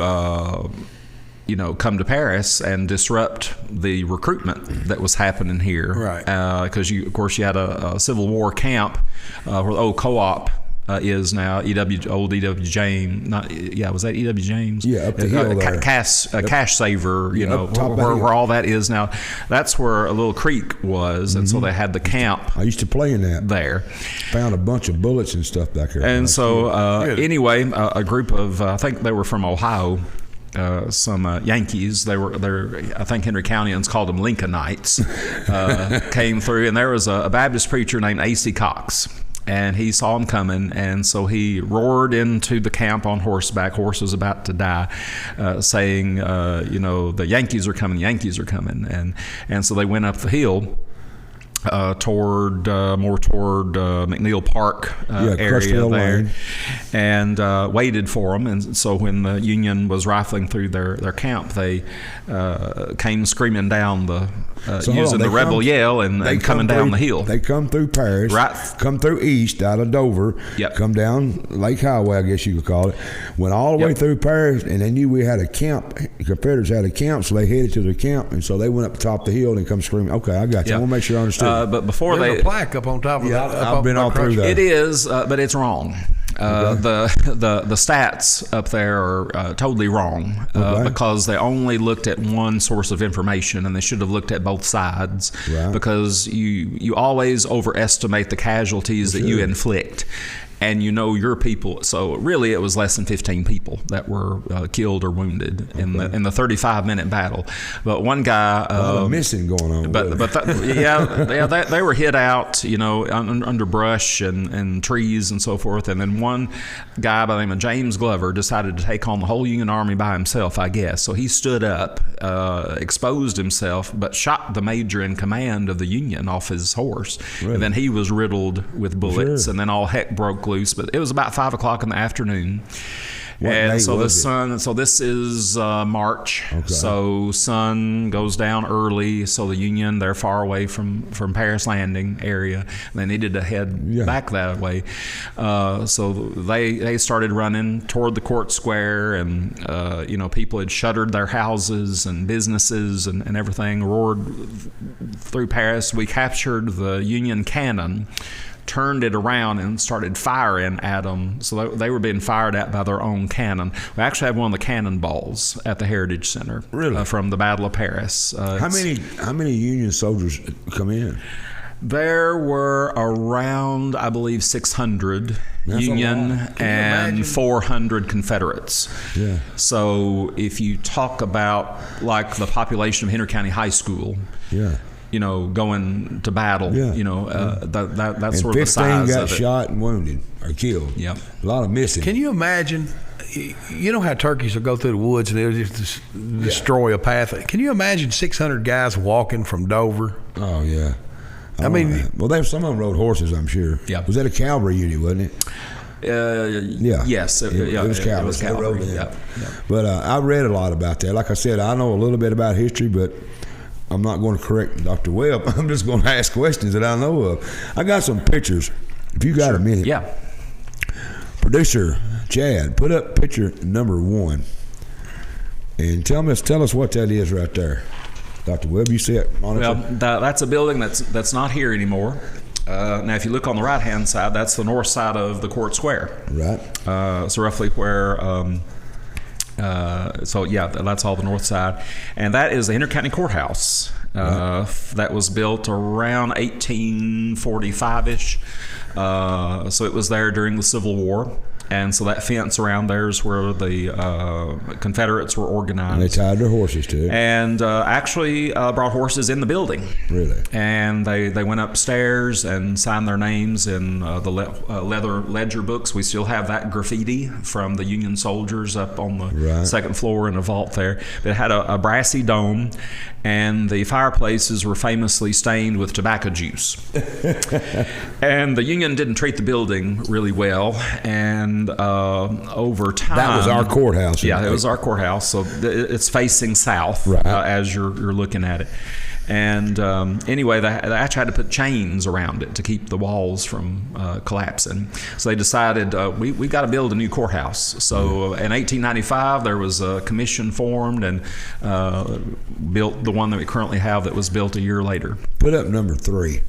come to Paris and disrupt the recruitment that was happening here. Right. Because you had a Civil War camp where the old co-op is now old E.W. James. Was that E.W. James? Yeah, up the hill there. Cash Saver, where all that is now. That's where a little creek was, and so they had the camp. I used to play in that. There. Found a bunch of bullets and stuff back there. And so, anyway, a group of, I think they were from Ohio, some Yankees. I think Henry Countyans called them Lincolnites, came through, and there was a Baptist preacher named A.C. Cox. And he saw him coming, and so he roared into the camp on horseback. Horse was about to die, saying, the Yankees are coming, and so they went up the hill toward McNeil Park area there, and waited for them. And so when the Union was rifling through their camp, they came screaming down using the rebel yell and coming down the hill. They come through Paris, right? Come through east out of Dover, come down Lake Highway, I guess you could call it. Went all the way through Paris, and they knew we had a camp. The Confederates had a camp, so they headed to the camp, and so they went up the top of the hill and come screaming. Okay, I got you. I want to make sure I understood. But before there's a plaque up on top of that. I've been all through that. It is, but it's wrong. The stats up there are totally wrong because they only looked at one source of information, and they should have looked at both sides, because you always overestimate the casualties that you inflict. And your people. So really, it was less than 15 people that were killed or wounded in the 35-minute battle. But one guy, a lot of missing going on. They were hid out, under brush and trees and so forth. And then one guy by the name of James Glover decided to take on the whole Union Army by himself, I guess. So he stood up, exposed himself, but shot the major in command of the Union off his horse. Really? And then he was riddled with bullets, and then all heck broke loose. But it was about 5 o'clock in the afternoon. And so the sun, so this is March. Okay. So sun goes down early. So the Union, they're far away from Paris Landing area. They needed to head back that way. So they started running toward the court square, and people had shuttered their houses and businesses and everything, roared through Paris. We captured the Union cannon, turned it around and started firing at them. So they were being fired at by their own cannon. We actually have one of the cannonballs at the Heritage Center, really, from the Battle of Paris. How many Union soldiers come in? There were around, I believe, 600 Union and 400 Confederates. Yeah. So if you talk about like the population of Henry County High School, going to battle, that's sort of the size of it. 15 got shot and wounded or killed. Yep. A lot of missing. Can you imagine, how turkeys will go through the woods and they'll just destroy a path? Can you imagine 600 guys walking from Dover? Oh, yeah. Some of them rode horses, I'm sure. Yeah. Was that a cavalry unit, wasn't it? Yes. It was cavalry. But I read a lot about that. Like I said, I know a little bit about history, but I'm not going to correct Dr. Webb. I'm just going to ask questions that I know of. I got some pictures. If you got a minute. Yeah. Producer Chad, put up picture number 1. And tell us what that is right there. Dr. Webb, you see it? Well, that's a building that's not here anymore. Now, if you look on the right-hand side, that's the north side of the Court Square. Right. So roughly where, that's all the north side. And that is the Intercounty Courthouse. That was built around 1845-ish. So it was there during the Civil War. And so that fence around there is where the Confederates were organized. And they tied their horses to it. And actually brought horses in the building. Really? And they went upstairs and signed their names in the leather ledger books. We still have that graffiti from the Union soldiers up on the second floor in a vault there. It had a brassy dome, and the fireplaces were famously stained with tobacco juice. And the Union didn't treat the building really well, and over time... That was our courthouse. Yeah, it was our courthouse, so it's facing south as you're looking at it. And anyway, they actually had to put chains around it to keep the walls from collapsing. So they decided we got to build a new courthouse. So in 1895, there was a commission formed and built the one that we currently have that was built a year later. Put up number 3.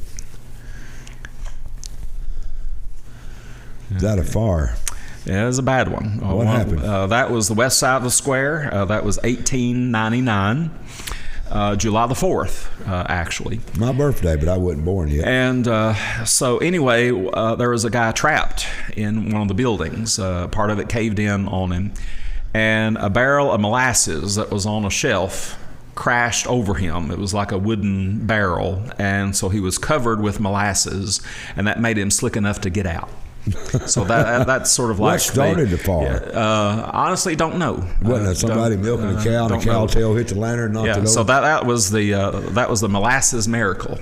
Is that a fire? Yeah, it was a bad one. What happened? That was the west side of the square. That was 1899. July the 4th, actually. My birthday, but I wasn't born yet. And so anyway, there was a guy trapped in one of the buildings. Part of it caved in on him. And a barrel of molasses that was on a shelf crashed over him. It was like a wooden barrel. And so he was covered with molasses, and that made him slick enough to get out. So that's sort of like what started the fire? Honestly, don't know. Wasn't it somebody milking a cow and a cow tail hit the lantern? So that was the molasses miracle,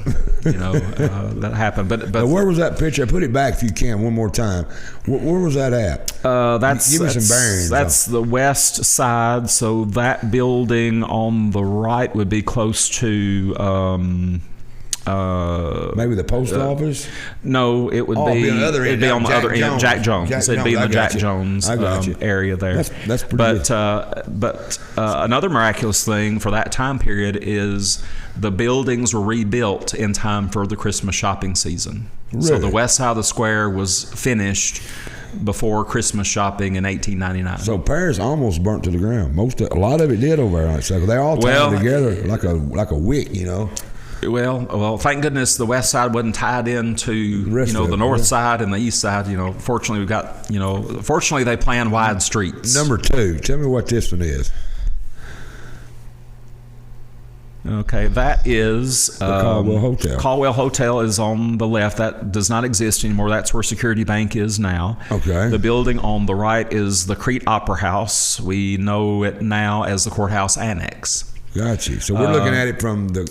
that happened. But now, where was that picture? Put it back if you can one more time. Where was that at? Give me some bearings. That's the west side. So that building on the right would be close to. Maybe the post office? No, it would be on the other end. It'd be on the other end. Jack Jones. It'd be in the Jack Jones area there. That's pretty good. But another miraculous thing for that time period is the buildings were rebuilt in time for the Christmas shopping season. Really? So the west side of the square was finished before Christmas shopping in 1899. So Paris almost burnt to the ground. A lot of it did over there. So they all tied together like a wick, Well, thank goodness the west side wasn't tied into the north side and the east side. Fortunately we got fortunately they plan wide streets. Number 2, tell me what this one is. Okay, that is the Caldwell Hotel. Caldwell Hotel is on the left. That does not exist anymore. That's where Security Bank is now. Okay. The building on the right is the Crete Opera House. We know it now as the Courthouse Annex. Gotcha. So we're looking at it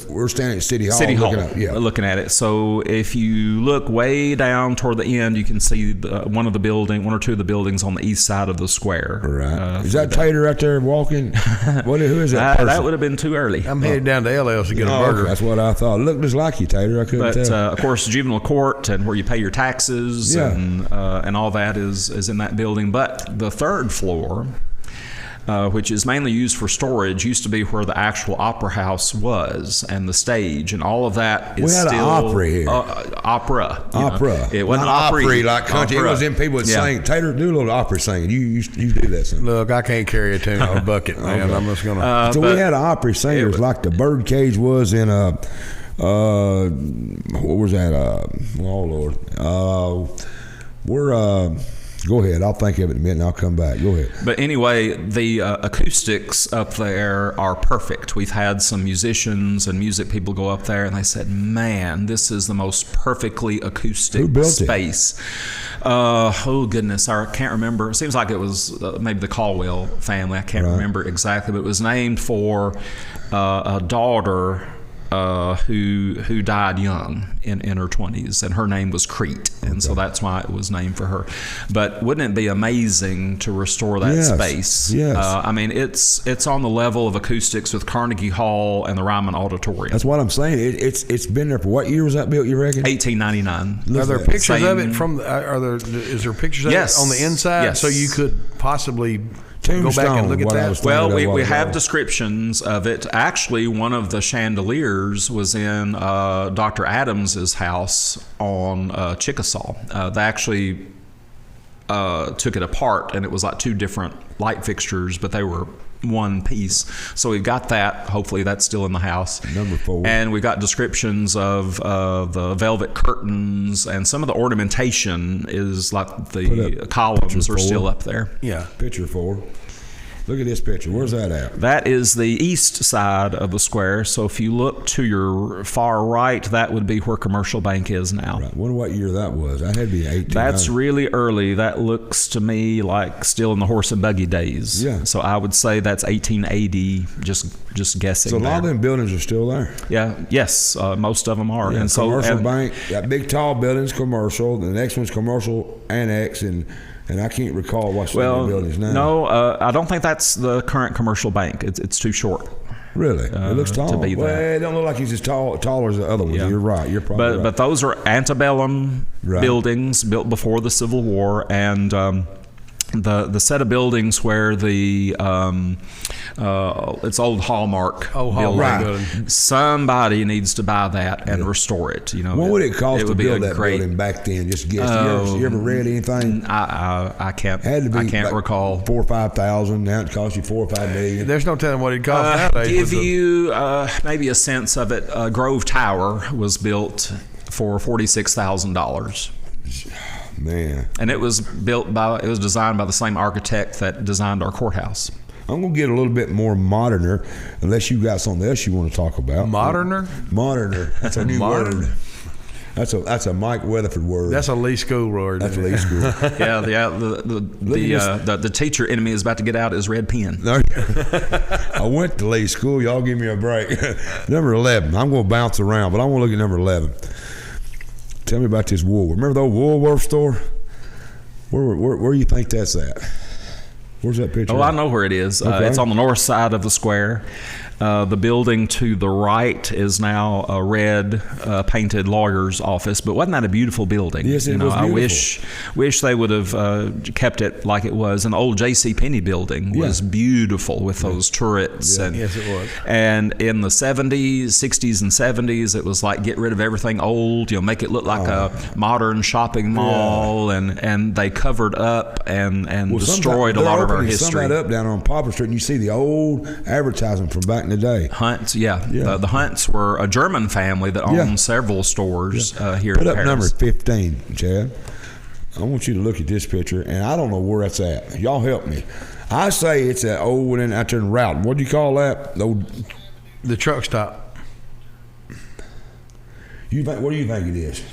we're standing at City Hall. Looking at it. So if you look way down toward the end, you can see one or two of the buildings on the east side of the square. Right. Is that Tater out there walking? Who is that person? That would have been too early. I'm headed down to LL's to get a burger. That's what I thought. It looked just like you, Tater. I couldn't tell. Of course, juvenile court and where you pay your taxes and all that is in that building. But the third floor, which is mainly used for storage, used to be where the actual opera house was and the stage and all of that is still... We had an opera here. Opera. It wasn't not opera like country. Opera. It was them people that sang. Tater, do a little opera singing. You do that something. Look, I can't carry a tune on a bucket, man. Okay. I'm just going to... we had an opera singers like the Birdcage was in what was that? Oh, Lord. Go ahead. I'll think of it in a minute and I'll come back. Go ahead. But anyway, the acoustics up there are perfect. We've had some musicians and music people go up there and they said, man, this is the most perfectly acoustic space. Oh, goodness. I can't remember. It seems like it was maybe the Caldwell family. I can't remember exactly. But it was named for a daughter who died young in her 20s, and her name was Crete, and so that's why it was named for her. But wouldn't it be amazing to restore that space? Yes. I mean, it's on the level of acoustics with Carnegie Hall and the Ryman Auditorium. That's what I'm saying. It's been there for what year was that built, you reckon? 1899. Are there pictures of it from? Is there pictures of it on the inside? Yes. So you could possibly Tombstone, go back and look at that. Well, we have descriptions of it. Actually, one of the chandeliers was in Dr. Adams's house on Chickasaw. They actually took it apart, and it was like two different light fixtures, but they were one piece. So we've got that. Hopefully that's still in the house. Number 4. And we've got descriptions of the velvet curtains, and some of the ornamentation is like the columns are still up there. Yeah. Picture 4. Look at this picture. Where's that at? That is the east side of the square. So if you look to your far right, that would be where Commercial Bank is now. Right. Wonder what year that was. That had to be 1800. That's really early. That looks to me like still in the horse and buggy days. Yeah. So I would say that's 1880. Just guessing. So a lot of them buildings are still there. Yeah. Yes. Most of them are. Yeah, and so Commercial Bank, that big tall building's commercial. The next one's Commercial Annex, and I can't recall what's the buildings now. No, I don't think that's the current Commercial Bank. It's too short. Really? It looks tall. To be well, that. it don't look like he's as tall as the other ones. Yeah. You're right. You're probably right. But those are antebellum buildings built before the Civil War, and the set of buildings where the it's old Hallmark building. Right. Somebody needs to buy that and restore it. You know, what would it cost to build that great building back then? Just guess. You ever read anything? I can't. Had to be I can't like recall. 4,000 or 5,000. Now it costs you $4 or $5 million. There's no telling what it costs nowadays. Give you maybe a sense of it. Grove Tower was built for $46,000. Man. And it was designed by the same architect that designed our courthouse. I'm going to get a little bit more moderner, unless you got something else you want to talk about. Moderner? Moderner. That's a new word. That's a Mike Weatherford word. That's a Lee School word. That's Lee School. The teacher enemy is about to get out his red pen. I went to Lee School. Y'all give me a break. Number 11. I'm going to bounce around, but I want to look at number 11. Tell me about this Woolworth. Remember the old Woolworth store? Where do you think that's at? Where's that picture? Oh, I know where it is. Okay. It's on the north side of the square. The building to the right is now a red painted lawyer's office. But wasn't that a beautiful building? Yes, it was beautiful. I wish they would have kept it like it was. And the old J.C. Penney building was beautiful with those turrets. Yeah. And, Yes, it was. And in the 70s, 60s, and 70s, it was like get rid of everything old. Make it look like a modern shopping mall. And they covered up and destroyed a lot of our history. Some of that up down on Poplar Street, and you see the old advertising from back in the day. Hunts, the Hunts were a German family that owned several stores here in Paris. Put up number 15, Chad. I want you to look at this picture, and I don't know where that's at. Y'all help me. I say it's that old one out there in Roughton. What do you call that? The truck stop. What do you think it is?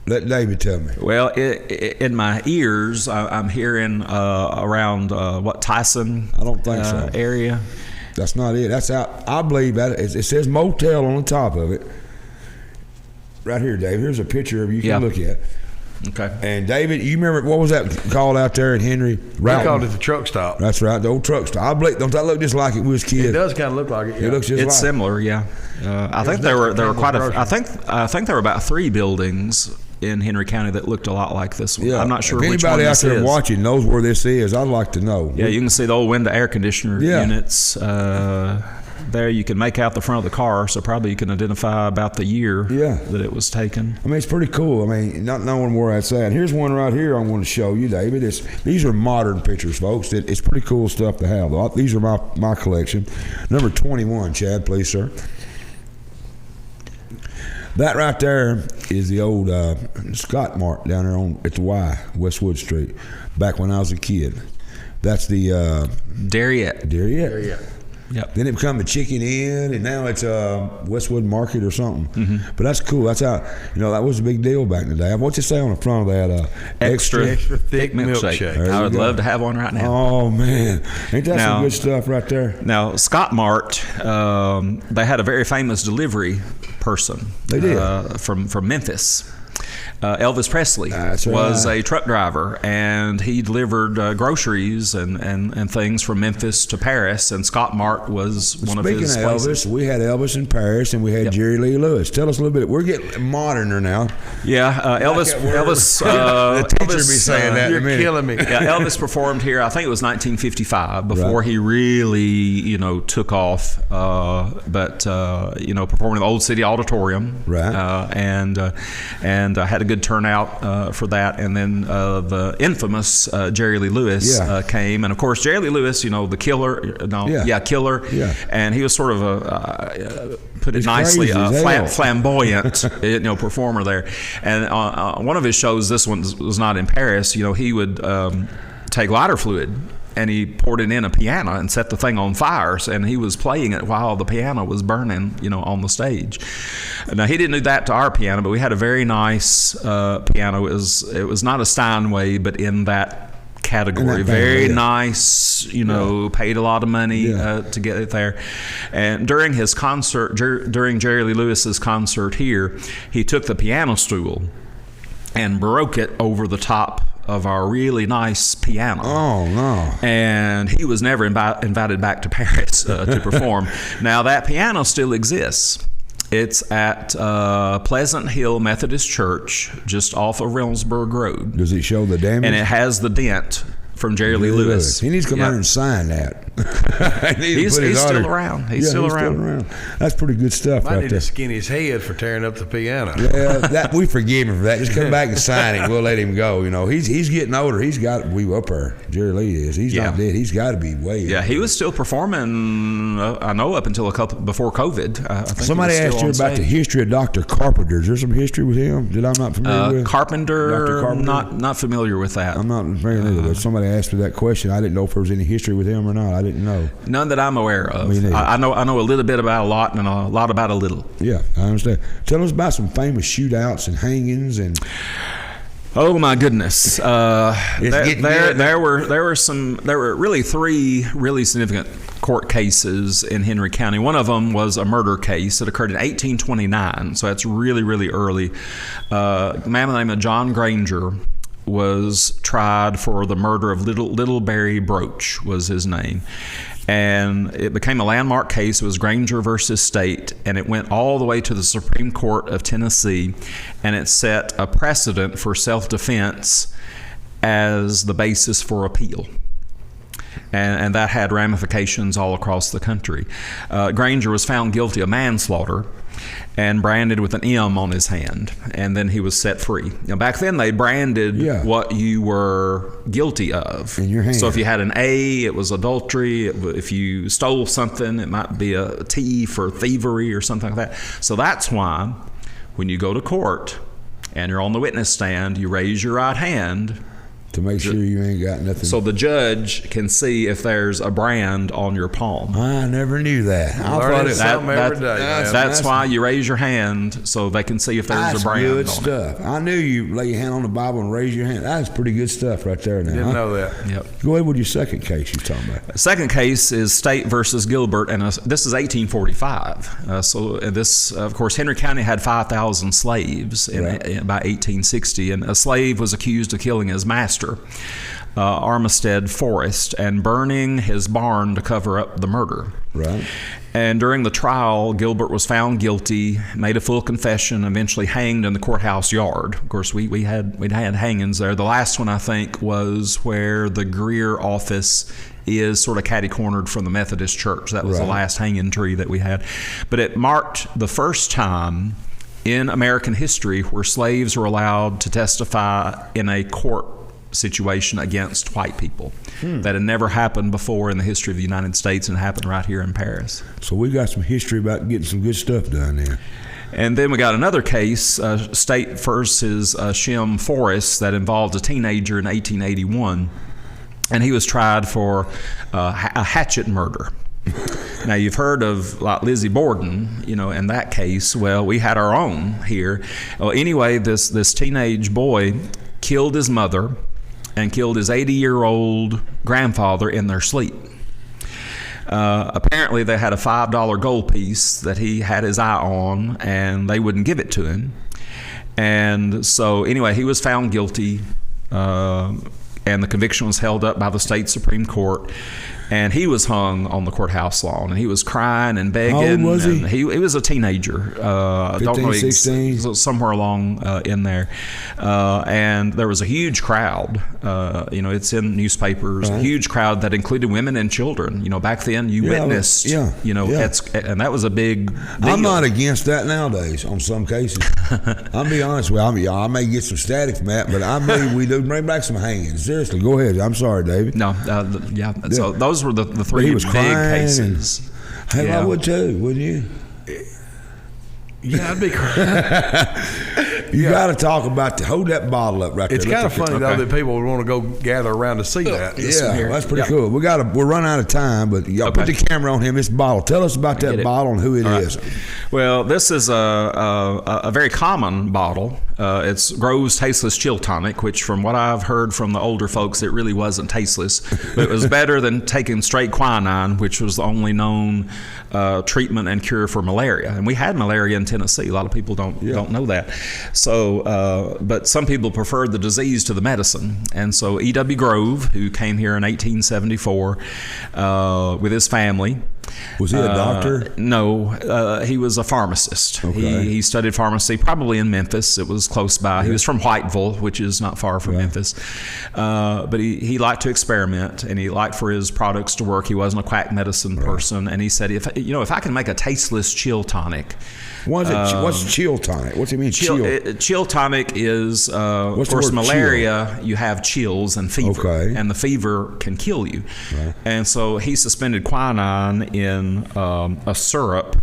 Let David tell me. Well, in my ears, I'm hearing around Tyson? I don't think so. Area. That's not it. That's out. I believe that it says motel on the top of it. Right here, Dave. Here's a picture of you can look at. Okay. And David, you remember what was that called out there in Henry? They called it the truck stop. That's right, the old truck stop. I believe. Don't that look just like it was kids? It does kind of look like it. Yeah. It looks just like it's similar. Yeah. I think there were quite a. I think there were about 3 buildings in Henry County that looked a lot like this one. Yeah. I'm not sure if which one anybody out this there is. watching knows where this is, I'd like to know. Yeah, you can see the old window air conditioner units. There you can make out the front of the car, so probably you can identify about the year that it was taken. I mean, it's pretty cool. I mean, not knowing where that's at. Here's one right here I want to show you, David. These are modern pictures, folks. It's pretty cool stuff to have. These are my collection. Number 21, Chad, please, sir. That right there is the old Scott Mart down there at the Y, Westwood Street, back when I was a kid. That's the Darriette. Darriette. Yep. Then it became a Chicken Inn, and now it's Westwood Market or something. Mm-hmm. But that's cool. That's how, that was a big deal back in the day. What's it say on the front of that? Extra thick milkshake. I would love to have one right now. Oh, man. Ain't that some good stuff right there? Now, Scott Mart, they had a very famous delivery person. They did. From Memphis. Elvis Presley was a truck driver, and he delivered groceries and things from Memphis to Paris, and Scott Mart was one of his places. Elvis, we had Elvis in Paris, and we had Jerry Lee Lewis. Tell us a little bit. We're getting moderner now. Yeah, Elvis. The teacher be saying that. You're killing me. Yeah, Elvis performed here. I think it was 1955 before he really, took off. But performed in the Old City Auditorium. Right. And had a good turnout for that, and then the infamous Jerry Lee Lewis came, and of course Jerry Lee Lewis, the killer, killer, and he was sort of a put it nicely, flamboyant, performer there, and one of his shows, this one was not in Paris, he would take lighter fluid. And he poured it in a piano and set the thing on fire. And he was playing it while the piano was burning, on the stage. Now, he didn't do that to our piano, but we had a very nice piano. It was not a Steinway, but in that category. Very nice, paid a lot of money to get it there. And during his concert, during Jerry Lee Lewis's concert here, he took the piano stool and broke it over the top of our really nice piano. Oh, no. And he was never invited back to Paris to perform. Now, that piano still exists. It's at Pleasant Hill Methodist Church, just off of Reynoldsburg Road. Does it show the damage? And it has the dent from Jerry Lee Lewis. He needs to come out and sign that. He's still around. He's still around. That's pretty good stuff right there. I need to skin his head for tearing up the piano. Yeah, we forgive him for that. Just come back and sign it. We'll let him go. He's getting older. He's got we up there. Jerry Lee is. He's not dead. He's got to be way. Yeah, he was still performing. I know up until before COVID. I think somebody asked you about the history of Dr. Carpenter. Is there some history with him that I'm not familiar with? Carpenter. Dr. Carpenter. Not familiar with that. I'm not familiar either. But somebody asked me that question. I didn't know if there was any history with him or not. I didn't know. None that I'm aware of. I know a little bit about a lot and a lot about a little. Yeah, I understand. Tell us about some famous shootouts and hangings and. Oh my goodness! There were really three really significant court cases in Henry County. One of them was a murder case that occurred in 1829, so that's really, really early. A man by the name of John Granger was tried for the murder of Little Barry Broach was his name. And it became a landmark case. It was Granger versus State, and it went all the way to the Supreme Court of Tennessee, and it set a precedent for self-defense as the basis for appeal. And that had ramifications all across the country. Granger was found guilty of manslaughter and branded with an M on his hand, and then he was set free. Now, back then, they branded what you were guilty of. In your hand. So if you had an A, it was adultery. If you stole something, it might be a T for thievery or something like that. So that's why when you go to court and you're on the witness stand, you raise your right hand to make sure you ain't got nothing. So the judge can see if there's a brand on your palm. I never knew that. I thought it every day. That's why you raise your hand so they can see if there's a brand. That's good stuff. I knew you lay your hand on the Bible and raise your hand. That's pretty good stuff right there. Now, didn't know that. Yep. Go ahead with your second case you're talking about. The second case is State versus Gilbert, and this is 1845. So this, of course, Henry County had 5,000 slaves by 1860, and a slave was accused of killing his master. Armistead Forrest, and burning his barn to cover up the murder. Right. And during the trial, Gilbert was found guilty, made a full confession, eventually hanged in the courthouse yard. Of course, we'd had hangings there. The last one, I think, was where the Greer office is sort of catty-cornered from the Methodist Church. That was the last hanging tree that we had. But it marked the first time in American history where slaves were allowed to testify in a court situation against white people. That had never happened before in the history of the United States, and happened right here in Paris. So we got some history about getting some good stuff done there. And then we got another case, State versus Shem Forrest, that involved a teenager in 1881, and he was tried for a hatchet murder. Now, you've heard of like Lizzie Borden, in that case. Well, we had our own here. Well, anyway, this teenage boy killed his mother and killed his 80-year-old grandfather in their sleep. Apparently, they had a $5 gold piece that he had his eye on, and they wouldn't give it to him. And so, anyway, he was found guilty, and the conviction was held up by the state Supreme Court. And he was hung on the courthouse lawn, and he was crying and begging. How old was he? He was a teenager. 15, 16? Somewhere along in there. And there was a huge crowd. It's in newspapers. Right. A huge crowd that included women and children. Back then you witnessed. And that was a big deal. I'm not against that nowadays. On some cases, I'll be honest with you. I may get some static from that, but I believe we do bring back some hangings. Seriously, go ahead. I'm sorry, David. No, So those were the three big cases. Hey, I would too, wouldn't you? Yeah, I'd be crazy. You got to talk about hold that bottle up right there. It's kind of funny though that people would want to go gather around to see that. Yeah, that's pretty cool. We're running out of time, but y'all put the camera on him. This bottle. Tell us about that bottle and who it is. Well, this is a very common bottle. It's Grove's Tasteless Chill Tonic, which from what I've heard from the older folks, it really wasn't tasteless. But it was better than taking straight quinine, which was the only known treatment and cure for malaria. And we had malaria in Tennessee. A lot of people don't know that. So, but some people preferred the disease to the medicine. And so E.W. Grove, who came here in 1874 with his family. Was he a doctor? No, he was a pharmacist. Okay. He studied pharmacy probably in Memphis. It was close by. Yeah. He was from Whiteville, which is not far from Memphis. But he liked to experiment, and he liked for his products to work. He wasn't a quack medicine person, and he said, if I can make a tasteless chill tonic. What's chill tonic? What's it mean? Chill tonic is, of course, malaria. Chill? You have chills and fever, and the fever can kill you. Right. And so he suspended quinine in a syrup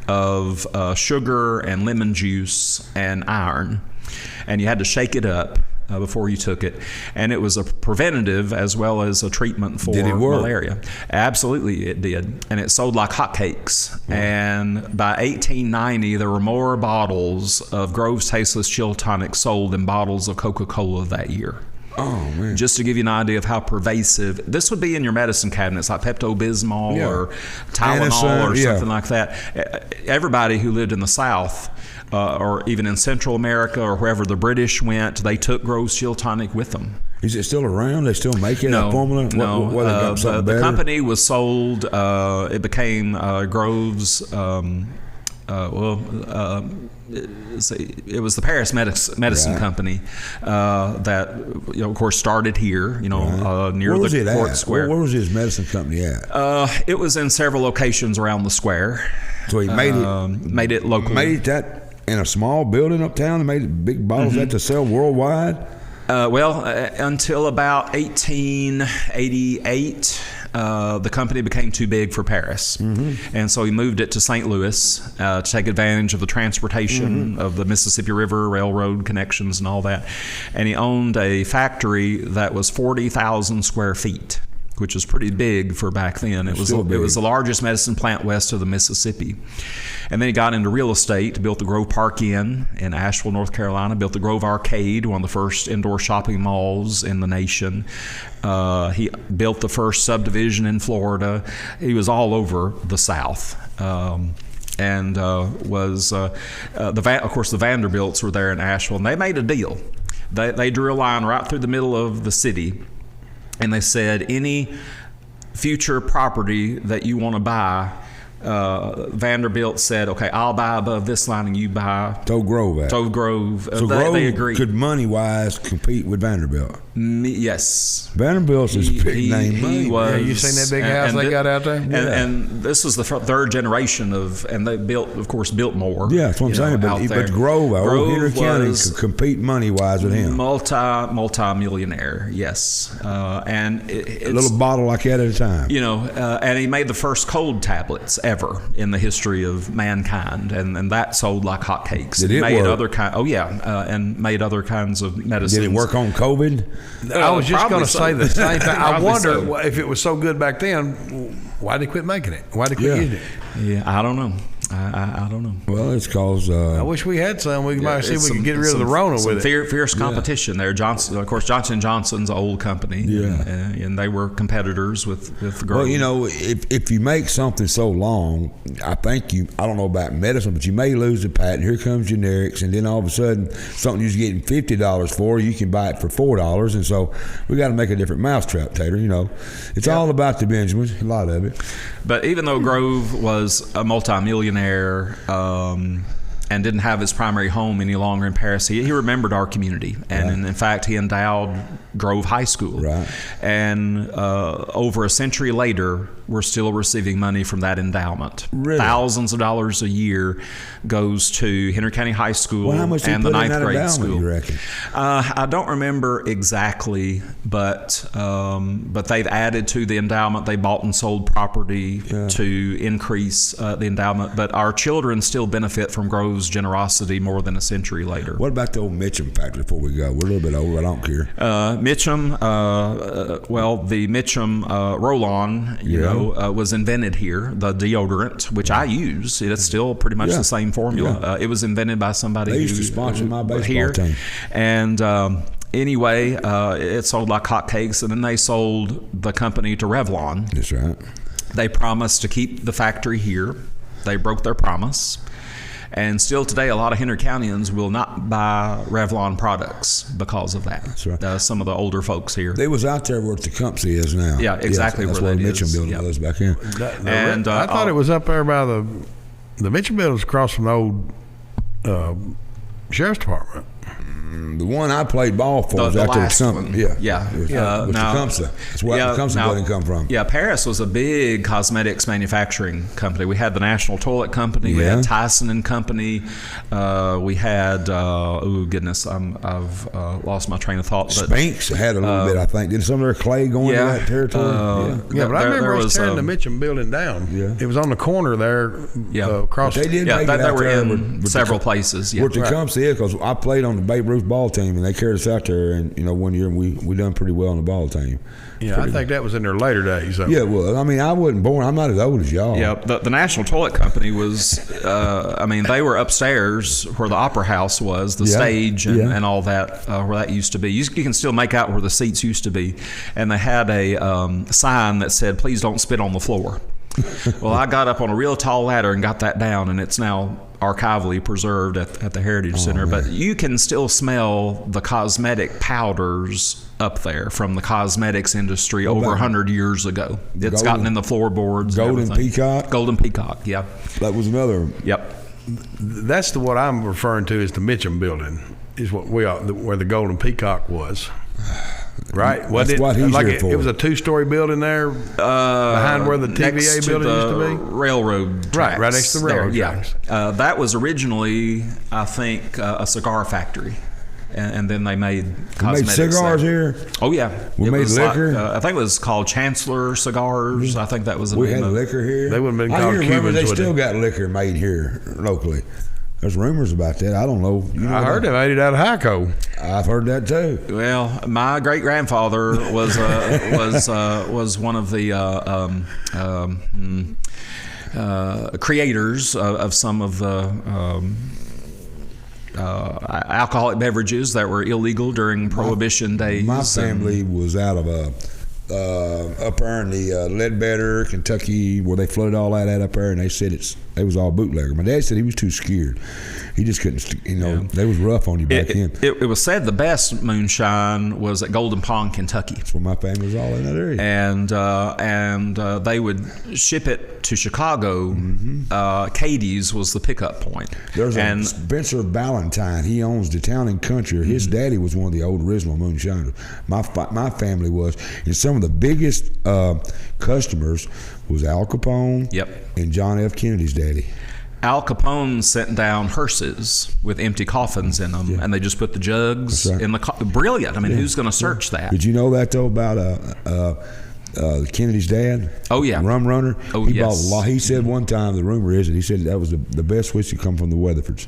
of sugar and lemon juice and iron, and you had to shake it up before you took it, and it was a preventative as well as a treatment for malaria. Absolutely, it did, and it sold like hotcakes. And by 1890, there were more bottles of Grove's Tasteless Chill Tonic sold than bottles of Coca-Cola that year. Oh, man. Just to give you an idea of how pervasive this would be in your medicine cabinets, like Pepto-Bismol or Tylenol or something like that. Everybody who lived in the South or even in Central America or wherever the British went, they took Grove's Chill Tonic with them. Is it still around? They still make it? No, formula? No. The company was sold. It became Grove's. It was the Paris Medicine Company that, of course, started here, near the Court Square. Where was his medicine company at? It was in several locations around the square. So he made it locally. Made that in a small building uptown and made big bottles that to sell worldwide? Until about 1888, the company became too big for Paris. And so he moved it to St. Louis to take advantage of the transportation of the Mississippi River Railroad connections and all that. And he owned a factory that was 40,000 square feet, which was pretty big for back then. It was the largest medicine plant west of the Mississippi. And then he got into real estate, built the Grove Park Inn in Asheville, North Carolina, built the Grove Arcade, one of the first indoor shopping malls in the nation. He built the first subdivision in Florida. He was all over the South. Of course, the Vanderbilts were there in Asheville, and they made a deal. They drew a line right through the middle of the city, and they said, any future property that you want to buy, Vanderbilt said, okay, I'll buy above this line and you buy Grove. So they agreed. Could money-wise compete with Vanderbilt? Yes. Vanderbilt's is a big name. He was. You seen that big house they got out there? And this was the third generation and they built more. Yeah, that's what I'm saying. But Grove Henry County could compete money-wise with him. Multi-millionaire, yes. And a little bottle like that at a time. And he made the first cold tablets ever. ever in the history of mankind, and that sold like hotcakes. Did it made work? And made other kinds of medicines. Did it work on COVID? I was just going to say the same thing. I Probably wonder so. if it was so good back then, why did they quit making it? Why did they quit using it? Yeah, I don't know. I don't know. Well, it's cause I wish we had some. We might see if we could get rid of the Rona with it. Fierce competition there. Johnson, of course, Johnson & Johnson's an old company. Yeah. And they were competitors with Grove. Well, you know, if you make something so long, I don't know about medicine, but you may lose the patent. Here comes generics, and then all of a sudden, something you're getting $50 for, you can buy it for $4, and so we got to make a different mousetrap, Tater. You know, it's all about the Benjamins, a lot of it. But even though Grove was a multimillionaire and didn't have his primary home any longer in Paris, he remembered our community. And in fact, he endowed Grove High School. Right. And over a century later, we're still receiving money from that endowment. Really? Thousands of dollars a year goes to Henry County High School Well, how much and he the put in ninth that grade endowment, school. you reckon? I don't remember exactly, but they've added to the endowment. They bought and sold property to increase the endowment. But our children still benefit from Grove's generosity more than a century later. What about the old Mitchum factory before we go? We're a little bit old. I don't care. Mitchum, the Mitchum roll-on, was invented here. The deodorant, which I use, it's still pretty much the same formula. It was invented by somebody They used who to sponsor my baseball here. team. And anyway, it sold like hotcakes, and then they sold the company to Revlon. That's right. They promised to keep the factory here. They broke their promise. And still today, a lot of Henry Countyans will not buy Revlon products because of that. That's right. Some of the older folks here. They was out there where the Tecumseh is now. Yeah, exactly That's where the that Mitchum is. building was back then. And I thought it was up there by the Mitchum building's across from the old sheriff's department. The one I played ball for was the out there with last something. one. Yeah. Yeah. With Tecumseh. That's where the Tecumseh building come from. Yeah, Paris was a big cosmetics manufacturing company. We had the National Toilet Company. We had Tyson and Company. We had, I've lost my train of thought. But Spinks had a little bit, I think. Did some of their clay go into that territory? But I remember us tearing the Mitchum building down. Yeah. It was on the corner there. Across. They did make it they out were there in several places. Yeah. Where Tecumseh is, because I played on the Babe Ruth ball team, and they carried us out there, and one year we done pretty well on the ball team. Yeah, I think that was in their later days. So. Yeah, well, I mean, I wasn't born. I'm not as old as y'all. Yeah, the National Toilet Company was, they were upstairs where the Opera House was, the stage and all that, where that used to be. You can still make out where the seats used to be. And they had a sign that said, "Please don't spit on the floor." Well, I got up on a real tall ladder and got that down, and it's now archivally preserved at the Heritage Center. Man. But you can still smell the cosmetic powders up there from the cosmetics industry over 100 years ago. It's gotten in the floorboards. Golden Peacock? Golden Peacock, yeah. That was another. Yep. That's what I'm referring to as the Mitchum building, is what where the Golden Peacock was. Right? That's what he's here for. It was a two-story building there behind where the TVA building used to be? Railroad tracks. Right next to the railroad tracks. That was originally, I think, a cigar factory. And then they made cosmetics. We made cigars here? Oh, yeah. We made liquor? I think it was called Chancellor Cigars. I think that was the We name had of it. liquor here? They wouldn't have been called I hear Cubans, they would still they? got liquor made here locally. There's rumors about that. I don't know. I heard they made it out of Hyco. I've heard that too. Well, my great grandfather was one of the creators of some of the alcoholic beverages that were illegal during Prohibition days. My family was out of up there in the Ledbetter, Kentucky, where they flooded all that up there, and they said it was all bootlegger. My dad said he was too scared. He just couldn't, they was rough on you back then. It was said the best moonshine was at Golden Pond, Kentucky. That's where my family was all in that area. And they would ship it to Chicago. Katie's was the pickup point. There's a Spencer Ballantyne. He owns the Town and Country. His daddy was one of the old original moonshiners. My family was. And some of the biggest customers was Al Capone and John F. Kennedy's daddy. Al Capone sent down hearses with empty coffins in them, and they just put the jugs in the brilliant. I mean, who's going to search that? Did you know that though about Kennedy's dad. Oh yeah, Rum Runner. Oh he yes. bought a lot. He said one time, the rumor is that he said that was the best whiskey come from the Weatherfords.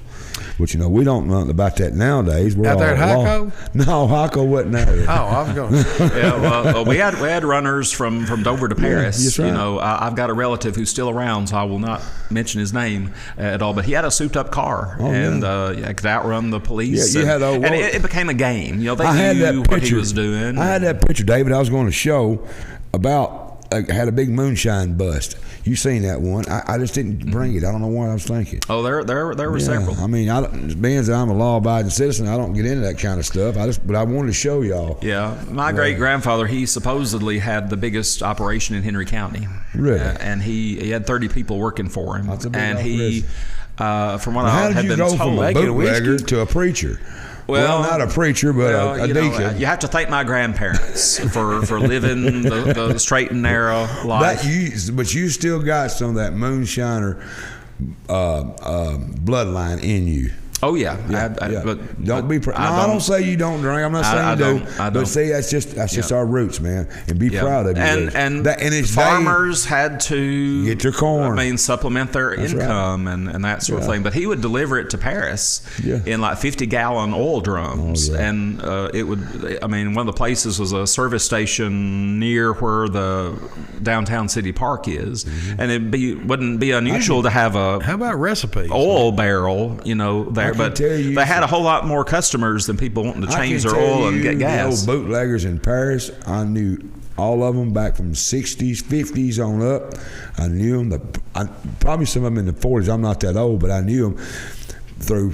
Which we don't know about that nowadays. We're out there at Hyco? No, Hyco wasn't there. Oh, I was going. Yeah, well, we had runners from Dover to Paris. Yeah, that's right. You know, I've got a relative who's still around, so I will not mention his name at all. But he had a souped-up car, could outrun the police. Yeah, you had and it became a game. You know, they I knew what he was doing. I had that picture, David. I was going to show about. I had a big moonshine bust. You seen that one? I just didn't bring it. I don't know what I was thinking. Oh, there were several. I mean, being that I'm a law-abiding citizen, I don't get into that kind of stuff. But I wanted to show y'all. Yeah, my great-grandfather, he supposedly had the biggest operation in Henry County. Really? And he had 30 people working for him. That's a big and operation. From what How I did had you been go told, from a bootlegger to a preacher? Well, not a preacher, but a deacon. You have to thank my grandparents for living the straight and narrow life. But you still got some of that moonshiner bloodline in you. Oh yeah, But don't be. I don't say you don't drink. I'm not saying you do. But see, that's just our roots, man. And be proud of your roots. And it's farmers had to get their corn. I mean, supplement their income and that sort of thing. But he would deliver it to Paris in like 50-gallon oil drums, and it would. I mean, one of the places was a service station near where the downtown city park is, and it wouldn't be unusual to have a how about recipes oil barrel, there. But they had a whole lot more customers than people wanting to change their oil and get gas. The old bootleggers in Paris, I knew all of them back from 60s, 50s on up. I knew them. Probably some of them in the 40s. I'm not that old, but I knew them through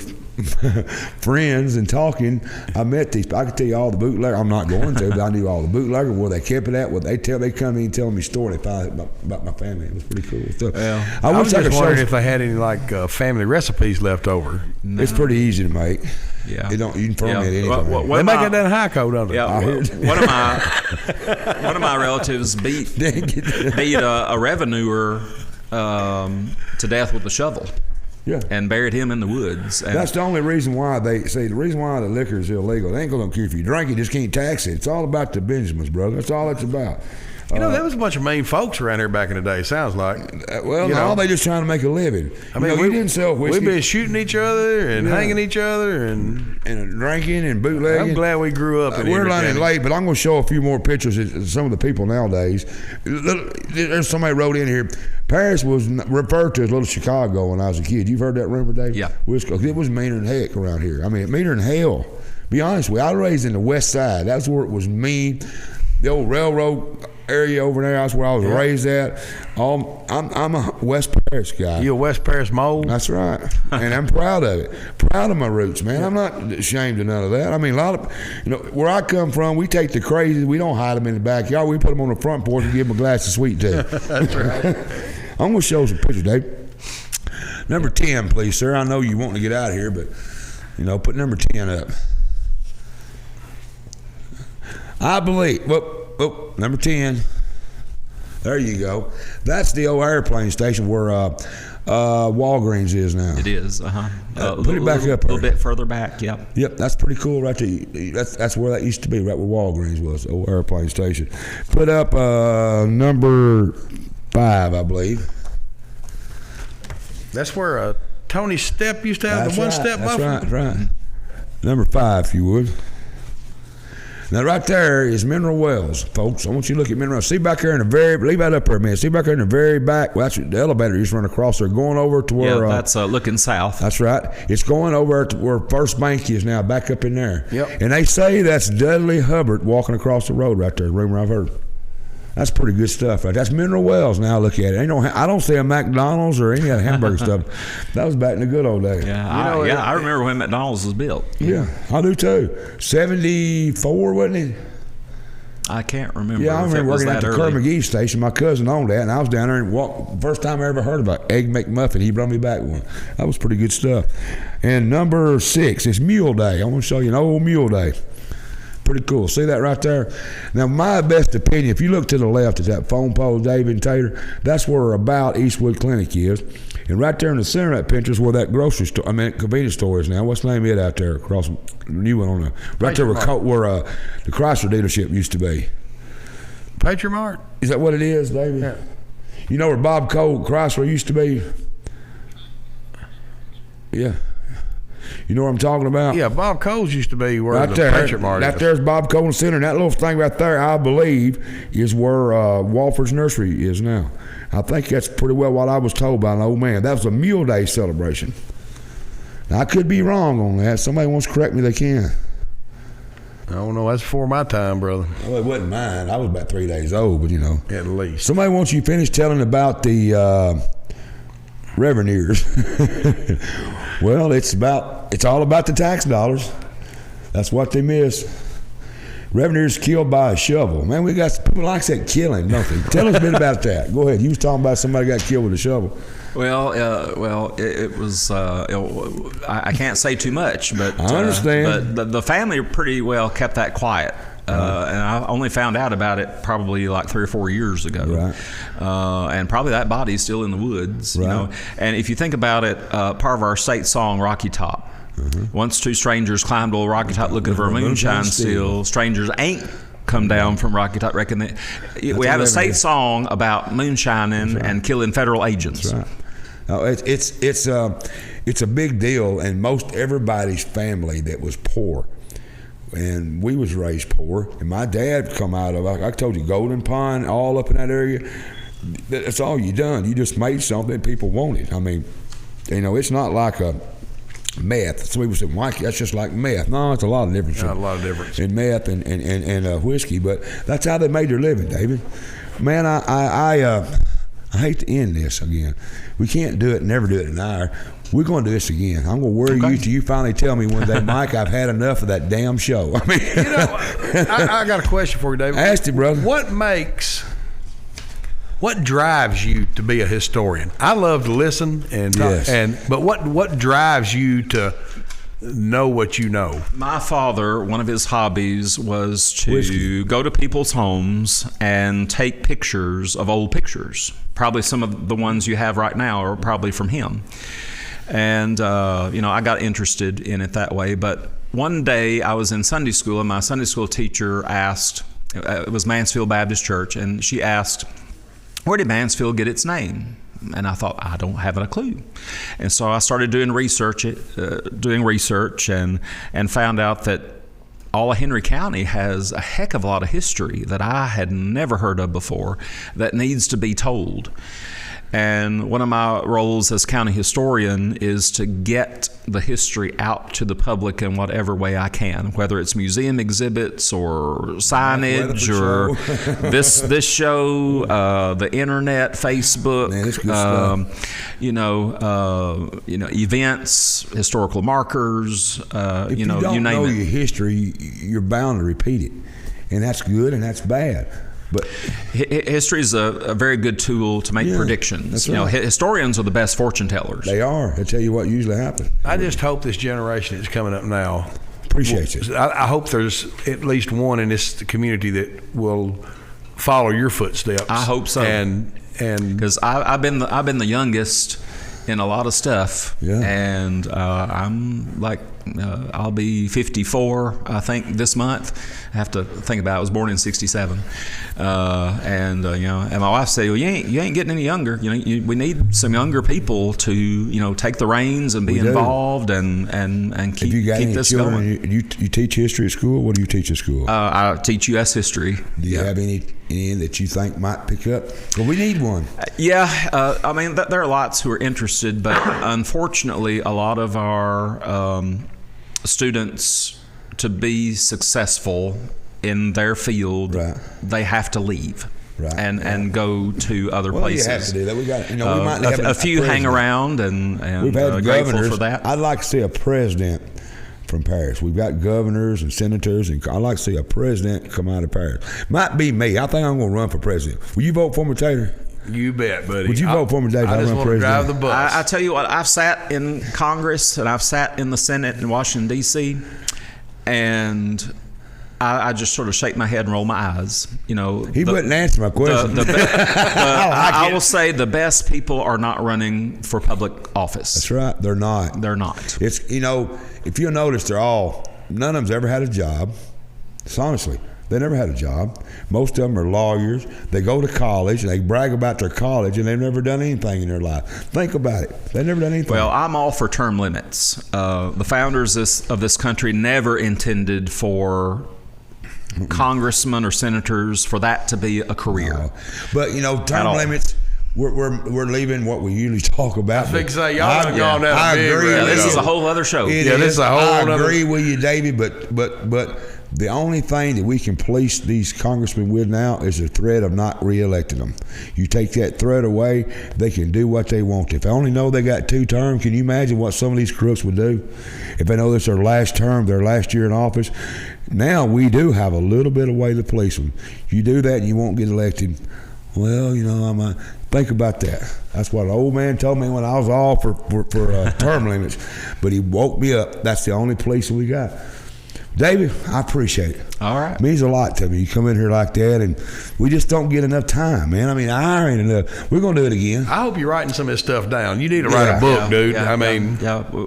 friends and talking. I met these. I could tell you all the bootleggers. I'm not going to, but I knew all the bootleggers, where they kept it at, what they come in and tell me story about my family. It was pretty cool stuff. Well, I was just wondering if they had any family recipes left over. No. It's pretty easy to make. Yeah, you can ferment it anytime. They make it in Hyco, don't they? Yeah, one of my relatives beat a revenuer to death with a shovel. Yeah. And buried him in the woods. And that's the only reason why the reason why the liquor is illegal. They ain't gonna care if you drink it, just can't tax it. It's all about the Benjamins, brother. That's all it's about. There was a bunch of mean folks around here back in the day, sounds like. Now they just trying to make a living. I mean, we didn't sell whiskey. We've been shooting each other and hanging each other and drinking and bootlegging. I'm glad we grew up in we're learning late, but I'm going to show a few more pictures of some of the people nowadays. There's somebody wrote in here, Paris was referred to as Little Chicago when I was a kid. You've heard that rumor, Dave? Yeah. It was meaner than heck around here. I mean, meaner than hell. Be honest with you, I was raised in the west side. That's where it was mean. The old railroad area over there, that's where I was raised at. I'm a West Paris guy. You a West Paris mold? That's right. And I'm proud of it. Proud of my roots, man. I'm not ashamed of none of that. I mean, a lot of, where I come from, we take the crazies, we don't hide them in the backyard. We put them on the front porch and give them a glass of sweet tea. That's right. I'm going to show some pictures, Dave. Number 10, please, sir. I know you want to get out of here, but, put number 10 up. I believe, number 10. There you go. That's the old airplane station where Walgreens is now. It is, put it back up a little bit further back, yep. Yep, that's pretty cool right there. That's where that used to be, right where Walgreens was, the old airplane station. Put up number 5, I believe. That's where Tony Step used to have the one-step muffin. That's right. Number 5, if you would. Now, right there is Mineral Wells, folks. I want you to look at Mineral Wells. See back there leave that up there, man. See back there in the very back. Well, that's the elevator used to run across there, going over to where. Yeah, that's looking south. That's right. It's going over to where First Bank is now, back up in there. Yep. And they say that's Dudley Hubbard walking across the road right there, rumor I've heard. That's pretty good stuff, right? That's Mineral Wells now. Look at it. I don't see a McDonald's or any of that hamburger stuff. That was back in the good old days. Yeah, I remember when McDonald's was built. Yeah, I do too. 74, wasn't it? I can't remember. Yeah, I remember working at the Kerr McGee station. My cousin owned that, and I was down there and first time I ever heard about Egg McMuffin. He brought me back one. That was pretty good stuff. And number 6 is Mule Day. I want to show you an old Mule Day. Pretty cool. See that right there? Now, my best opinion, if you look to the left at that phone pole, David and Tater, that's where about Eastwood Clinic is. And right there in the center of that picture is where that convenience store is now. What's the name of it out there across the new one on the right there where the Chrysler dealership used to be? Patriot Mart. Is that what it is, David? Yeah. You know where Bob Cole Chrysler used to be? Yeah. You know what I'm talking about? Yeah, Bob Cole's used to be where right the there. Patriot Mart Right is. there's Bob Cole Center. And that little thing right there, I believe, is where Walford's Nursery is now. I think that's pretty well what I was told by an old man. That was a Mule Day celebration. Now, I could be wrong on that. Somebody wants to correct me, they can. I don't know. That's before my time, brother. Well, it wasn't mine. I was about 3 days old, but you know. At least. Somebody wants you to finish telling about the revenuers. Well, it's all about the tax dollars. That's what they miss. Revenuers killed by a shovel. Man, we got people like that killing, don't they? Tell us a bit about that. Go ahead. You was talking about somebody got killed with a shovel. Well, it was. I can't say too much, but I understand. But the family pretty well kept that quiet, and I only found out about it probably like 3 or 4 years ago. Right. And probably that body's still in the woods. Right. You know. And if you think about it, part of our state song, Rocky Top. Once two strangers climbed old Rocky Top looking for a moonshine still. Strangers ain't come down from Rocky Top. Reckon that we have a state song about moonshining and killing federal agents. That's right. No, it's a big deal, and most everybody's family that was poor, and we was raised poor, and my dad come out of, I told you, Golden Pond, all up in that area. That's all you done. You just made something people wanted. I mean, you know, it's not like a meth. Some people say, Mikey, that's just like meth. No, it's a lot of difference. Not a lot of difference. In meth and whiskey, but that's how they made their living, David. Man, I hate to end this again. We can't do it, never do it in an hour. We're going to do this again. I'm going to worry you till you finally tell me one day, Mike, I've had enough of that damn show. I mean, You know, I got a question for you, David. Ask you, brother. What drives you to be a historian? I love to listen and talk, Yes. but what drives you to know what you know? My father, one of his hobbies was to Whiskey. go to people's homes and take pictures of old pictures. Probably some of the ones you have right now are probably from him. And, you know, I got interested in it that way. But one day I was in Sunday school, and my Sunday school teacher asked, it was Mansfield Baptist Church, and she asked, where did Mansfield get its name? And I thought, I don't have a clue. And so I started doing research and found out that all of Henry County has a heck of a lot of history that I had never heard of before that needs to be told. And one of my roles as county historian is to get the history out to the public in whatever way I can, whether it's museum exhibits or signage or this show, the internet, Facebook, Man, it's good stuff. events, historical markers. If you you don't name know it. your history, you're bound to repeat it. And that's good and that's bad. But History is a very good tool to make predictions. that's You know, right. historians are the best fortune tellers. they are. They tell you what usually happens. I just hope this generation that's coming up now. Appreciate it. I hope there's at least one in this community that will follow your footsteps. I hope so. And Because I've been the youngest in a lot of stuff, and I'm like I'll be 54 I think this month. I have to think about it. I was born in '67, and my wife said, well, you ain't getting any younger. We need some younger people to take the reins and be involved and keep, If you got keep any this children, going. you teach history at school? What do you teach at school? I teach U.S. history. Do you have any that you think might pick up? Well, we need one. Yeah, I mean, there are lots who are interested, but unfortunately, a lot of our students, to be successful in their field, they have to leave. Right. And go to other Well, places. you have to do that. We got, we might have a few hang around and we've had grateful governors. for that. I'd like to see a president from Paris. We've got governors and senators, and I'd like to see a president come out of Paris. Might be me. I think I'm going to run for president. Will you vote for me, Tater? you bet, buddy. Would you vote for me, Dave? I just run want to drive the president? bus. I tell you what, I've sat in Congress and I've sat in the Senate in Washington, D.C., and I just sort of shake my head and roll my eyes. He wouldn't answer my question. I will say the best people are not running for public office. That's right. They're not. They're not. It's, if you'll notice, none of them's ever had a job. It's honestly, They never had a job. Most of them are lawyers. They go to college and they brag about their college, and they've never done anything in their life. Think about it. They've never done anything. Well, I'm all for term limits. The founders of this country never intended for congressmen or senators for that to be a career. No. But term limits. We're leaving what we usually talk about. I think say y'all have gone down. I agree. This is a whole other show. This is a whole. I agree with you, David. But the only thing that we can police these congressmen with now is the threat of not reelecting them. You take that threat away, they can do what they want. If they only know they got 2 terms, can you imagine what some of these crooks would do? If they know this is their last term, their last year in office. Now we do have a little bit of way to police them. You do that, and you won't get elected. Well, think about that. That's what an old man told me when I was all for term limits. But he woke me up. That's the only policing we got. David, I appreciate it. All right. It means a lot to me. You come in here like that, and we just don't get enough time, man. I mean, I ain't enough. We're going to do it again. I hope you're writing some of this stuff down. You need to write a book, dude.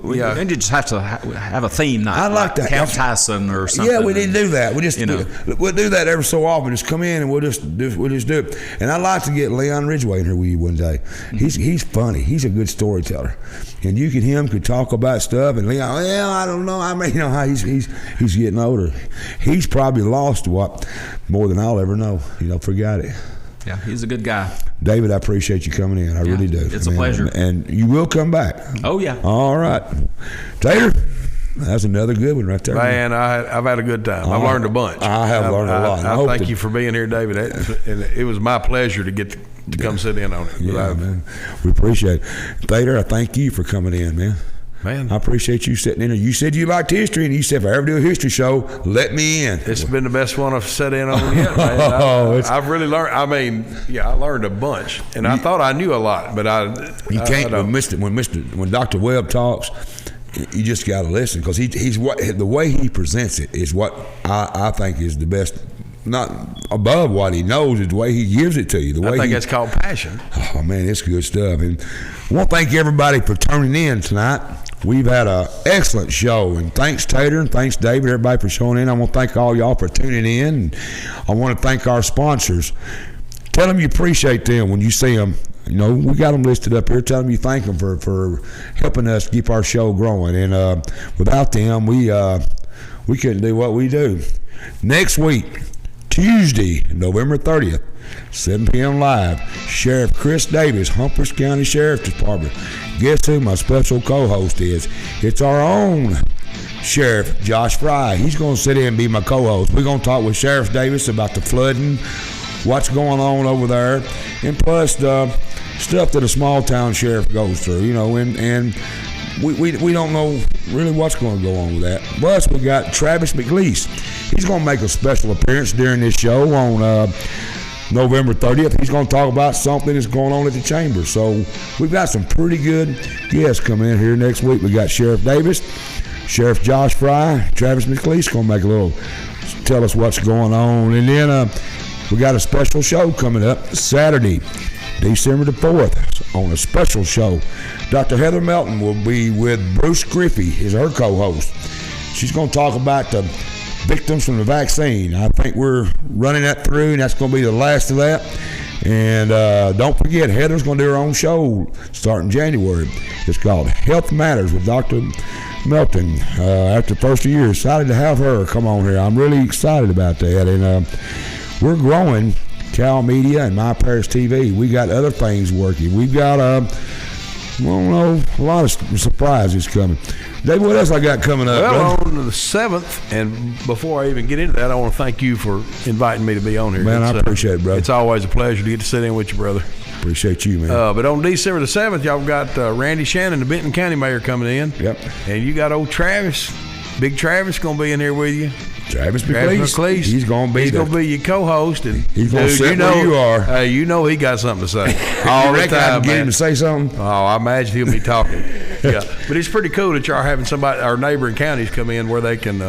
We just have to have a theme night. I like that. Camp Tyson or something. Yeah, we need to do that. We'll do that every so often. Just come in and we'll just do it. And I'd like to get Leon Ridgway in here with you one day. He's funny. He's a good storyteller. And him could talk about stuff, and Leon, well, I don't know. I mean, how he's getting older. He's probably lost more than I'll ever know. Forgot it. Yeah, he's a good guy. David, I appreciate you coming in. I really do. It's a pleasure. And you will come back. Oh, yeah. All right. Tater, that's another good one right there. Man, I've had a good time. I've learned a bunch. I have learned a lot. I thank you for being here, David. It was my pleasure to get to come sit in on it. Yeah, man. We appreciate it. Tater, I thank you for coming in, man. Man, I appreciate you sitting in there. You said you liked history, and you said if I ever do a history show, let me in. It's been the best one I've sat in on yet, man. I've really learned. I mean, I learned a bunch, and I thought I knew a lot, but you can't. When Dr. Webb talks, you just got to listen, because the way he presents it is what I think is the best. Not above what he knows, is the way he gives it to you. I think that's called passion. Oh man, it's good stuff. And I want to thank everybody for tuning in tonight. We've had an excellent show, and thanks Tater, and thanks David, everybody for showing in. I want to thank all y'all for tuning in, and I want to thank our sponsors. Tell them you appreciate them when you see them. We got them listed up here. Tell them you thank them for helping us keep our show growing. And without them, we couldn't do what we do. Next week, Tuesday, November 30th, 7 p.m. live, Sheriff Chris Davis, Humphreys County Sheriff's Department. Guess who my special co-host is? It's our own Sheriff Josh Fry. He's going to sit in and be my co-host. We're going to talk with Sheriff Davis about the flooding, what's going on over there, and plus the stuff that a small town sheriff goes through, and we don't know really what's going to go on with that. Plus, we got Travis McLeese. He's going to make a special appearance during this show on November 30th. He's going to talk about something that's going on at the chamber. So we've got some pretty good guests coming in here next week. We got Sheriff Davis, Sheriff Josh Fry, Travis McLeese going to tell us what's going on. And then we got a special show coming up Saturday, December the 4th, on a special show. Dr. Heather Melton will be with Bruce Griffey, is her co-host. She's going to talk about the victims from the vaccine. I think we're running that through, and that's going to be the last of that. And don't forget, Heather's going to do her own show starting January. It's called Health Matters with Dr. Melton. After the first of the year, excited to have her come on here. I'm really excited about that. And we're growing Cal Media and My Parish TV. We got other things working. We've got a lot of surprises coming. Dave, what else I got coming up? Well, on the 7th, and before I even get into that, I want to thank you for inviting me to be on here. Man, I appreciate it, brother. It's always a pleasure to get to sit in with you, brother. Appreciate you, man. But on December the 7th, y'all got Randy Shannon, the Benton County Mayor, coming in. Yep. And you got old Travis, Big Travis, going to be in here with you. Travis McLeese. He's going to be your co-host, and he's going to sit where you are. Hey, he got something to say all the time. I can get him to say something. Oh, I imagine he'll be talking. Yeah, but it's pretty cool that y'all are having our neighboring counties come in where they can,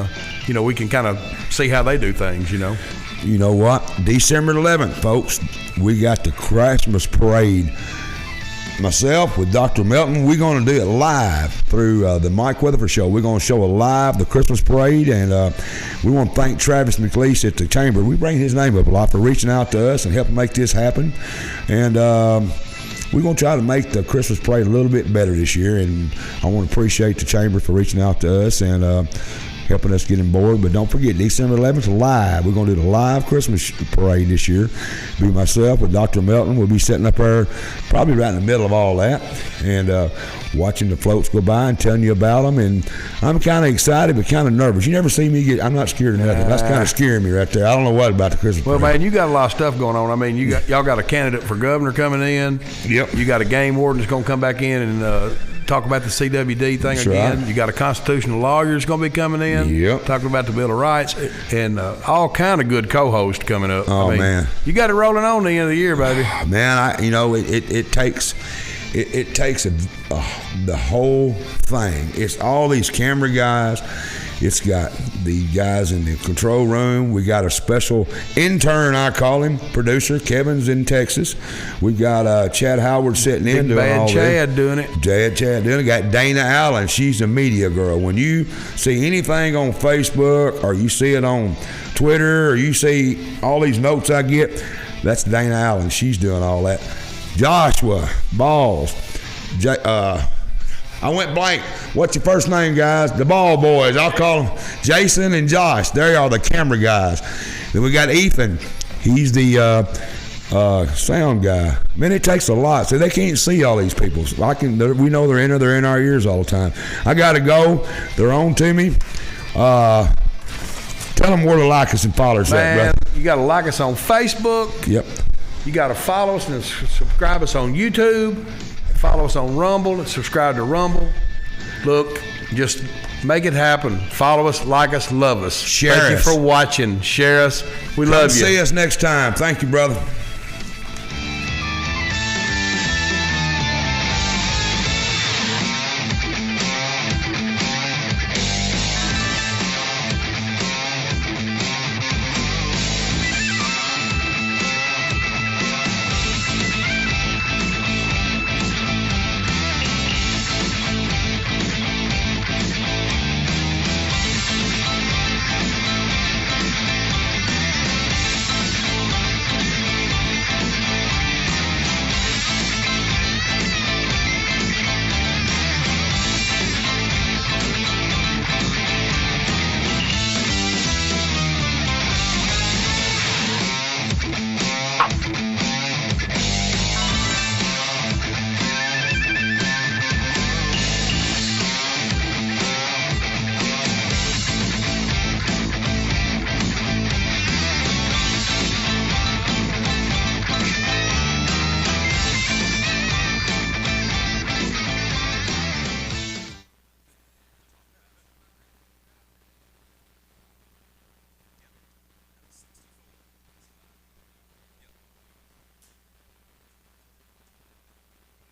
we can kind of see how they do things. You know what? December 11th, folks, we got the Christmas parade myself with Dr. Melton. We're going to do it live through the Mike Weatherford Show. We're going to show the Christmas parade, and we want to thank Travis McLeish at the Chamber. We bring his name up a lot for reaching out to us and helping make this happen. And we're going to try to make the Christmas parade a little bit better this year, and I want to appreciate the Chamber for reaching out to us and helping us get on board. But don't forget, December 11th, live. We're going to do the live Christmas parade this year. Be myself with Dr. Melton. We'll be sitting up there probably right in the middle of all that and watching the floats go by and telling you about them. And I'm kind of excited but kind of nervous. You never see me get – I'm not scared of nothing. That's kind of scaring me right there. I don't know what about the Christmas parade. Well, man, you got a lot of stuff going on. I mean, y'all got a candidate for governor coming in. Yep. You got a game warden that's going to come back in and talk about the CWD thing that's again. Right. You got a constitutional lawyer that's going to be coming in. Yep. Talking about the Bill of Rights and all kind of good co-hosts coming up. Oh, man. You got it rolling on the end of the year, baby. Man, it takes the whole thing. It's all these camera guys. It's got the guys in the control room. We got a special intern, I call him, producer. Kevin's in Texas. We got Chad Howard sitting in doing all this. Chad doing it. Chad doing it. Got Dana Allen. She's a media girl. When you see anything on Facebook or you see it on Twitter or you see all these notes I get, that's Dana Allen. She's doing all that. Joshua Balls. I went blank. What's your first name, guys? The Ball Boys. I'll call them Jason and Josh. They are the camera guys. Then we got Ethan. He's the sound guy. Man, it takes a lot. So they can't see all these people. We know they're in our ears all the time. I got to go. They're on to me. Tell them where to like us and follow us at, brother. You got to like us on Facebook. Yep. You got to follow us and subscribe us on YouTube. Follow us on Rumble and subscribe to Rumble. Look, just make it happen. Follow us, like us, love us. Share Thank us. you for watching. Share us. We love you. See us next time. Thank you, brother.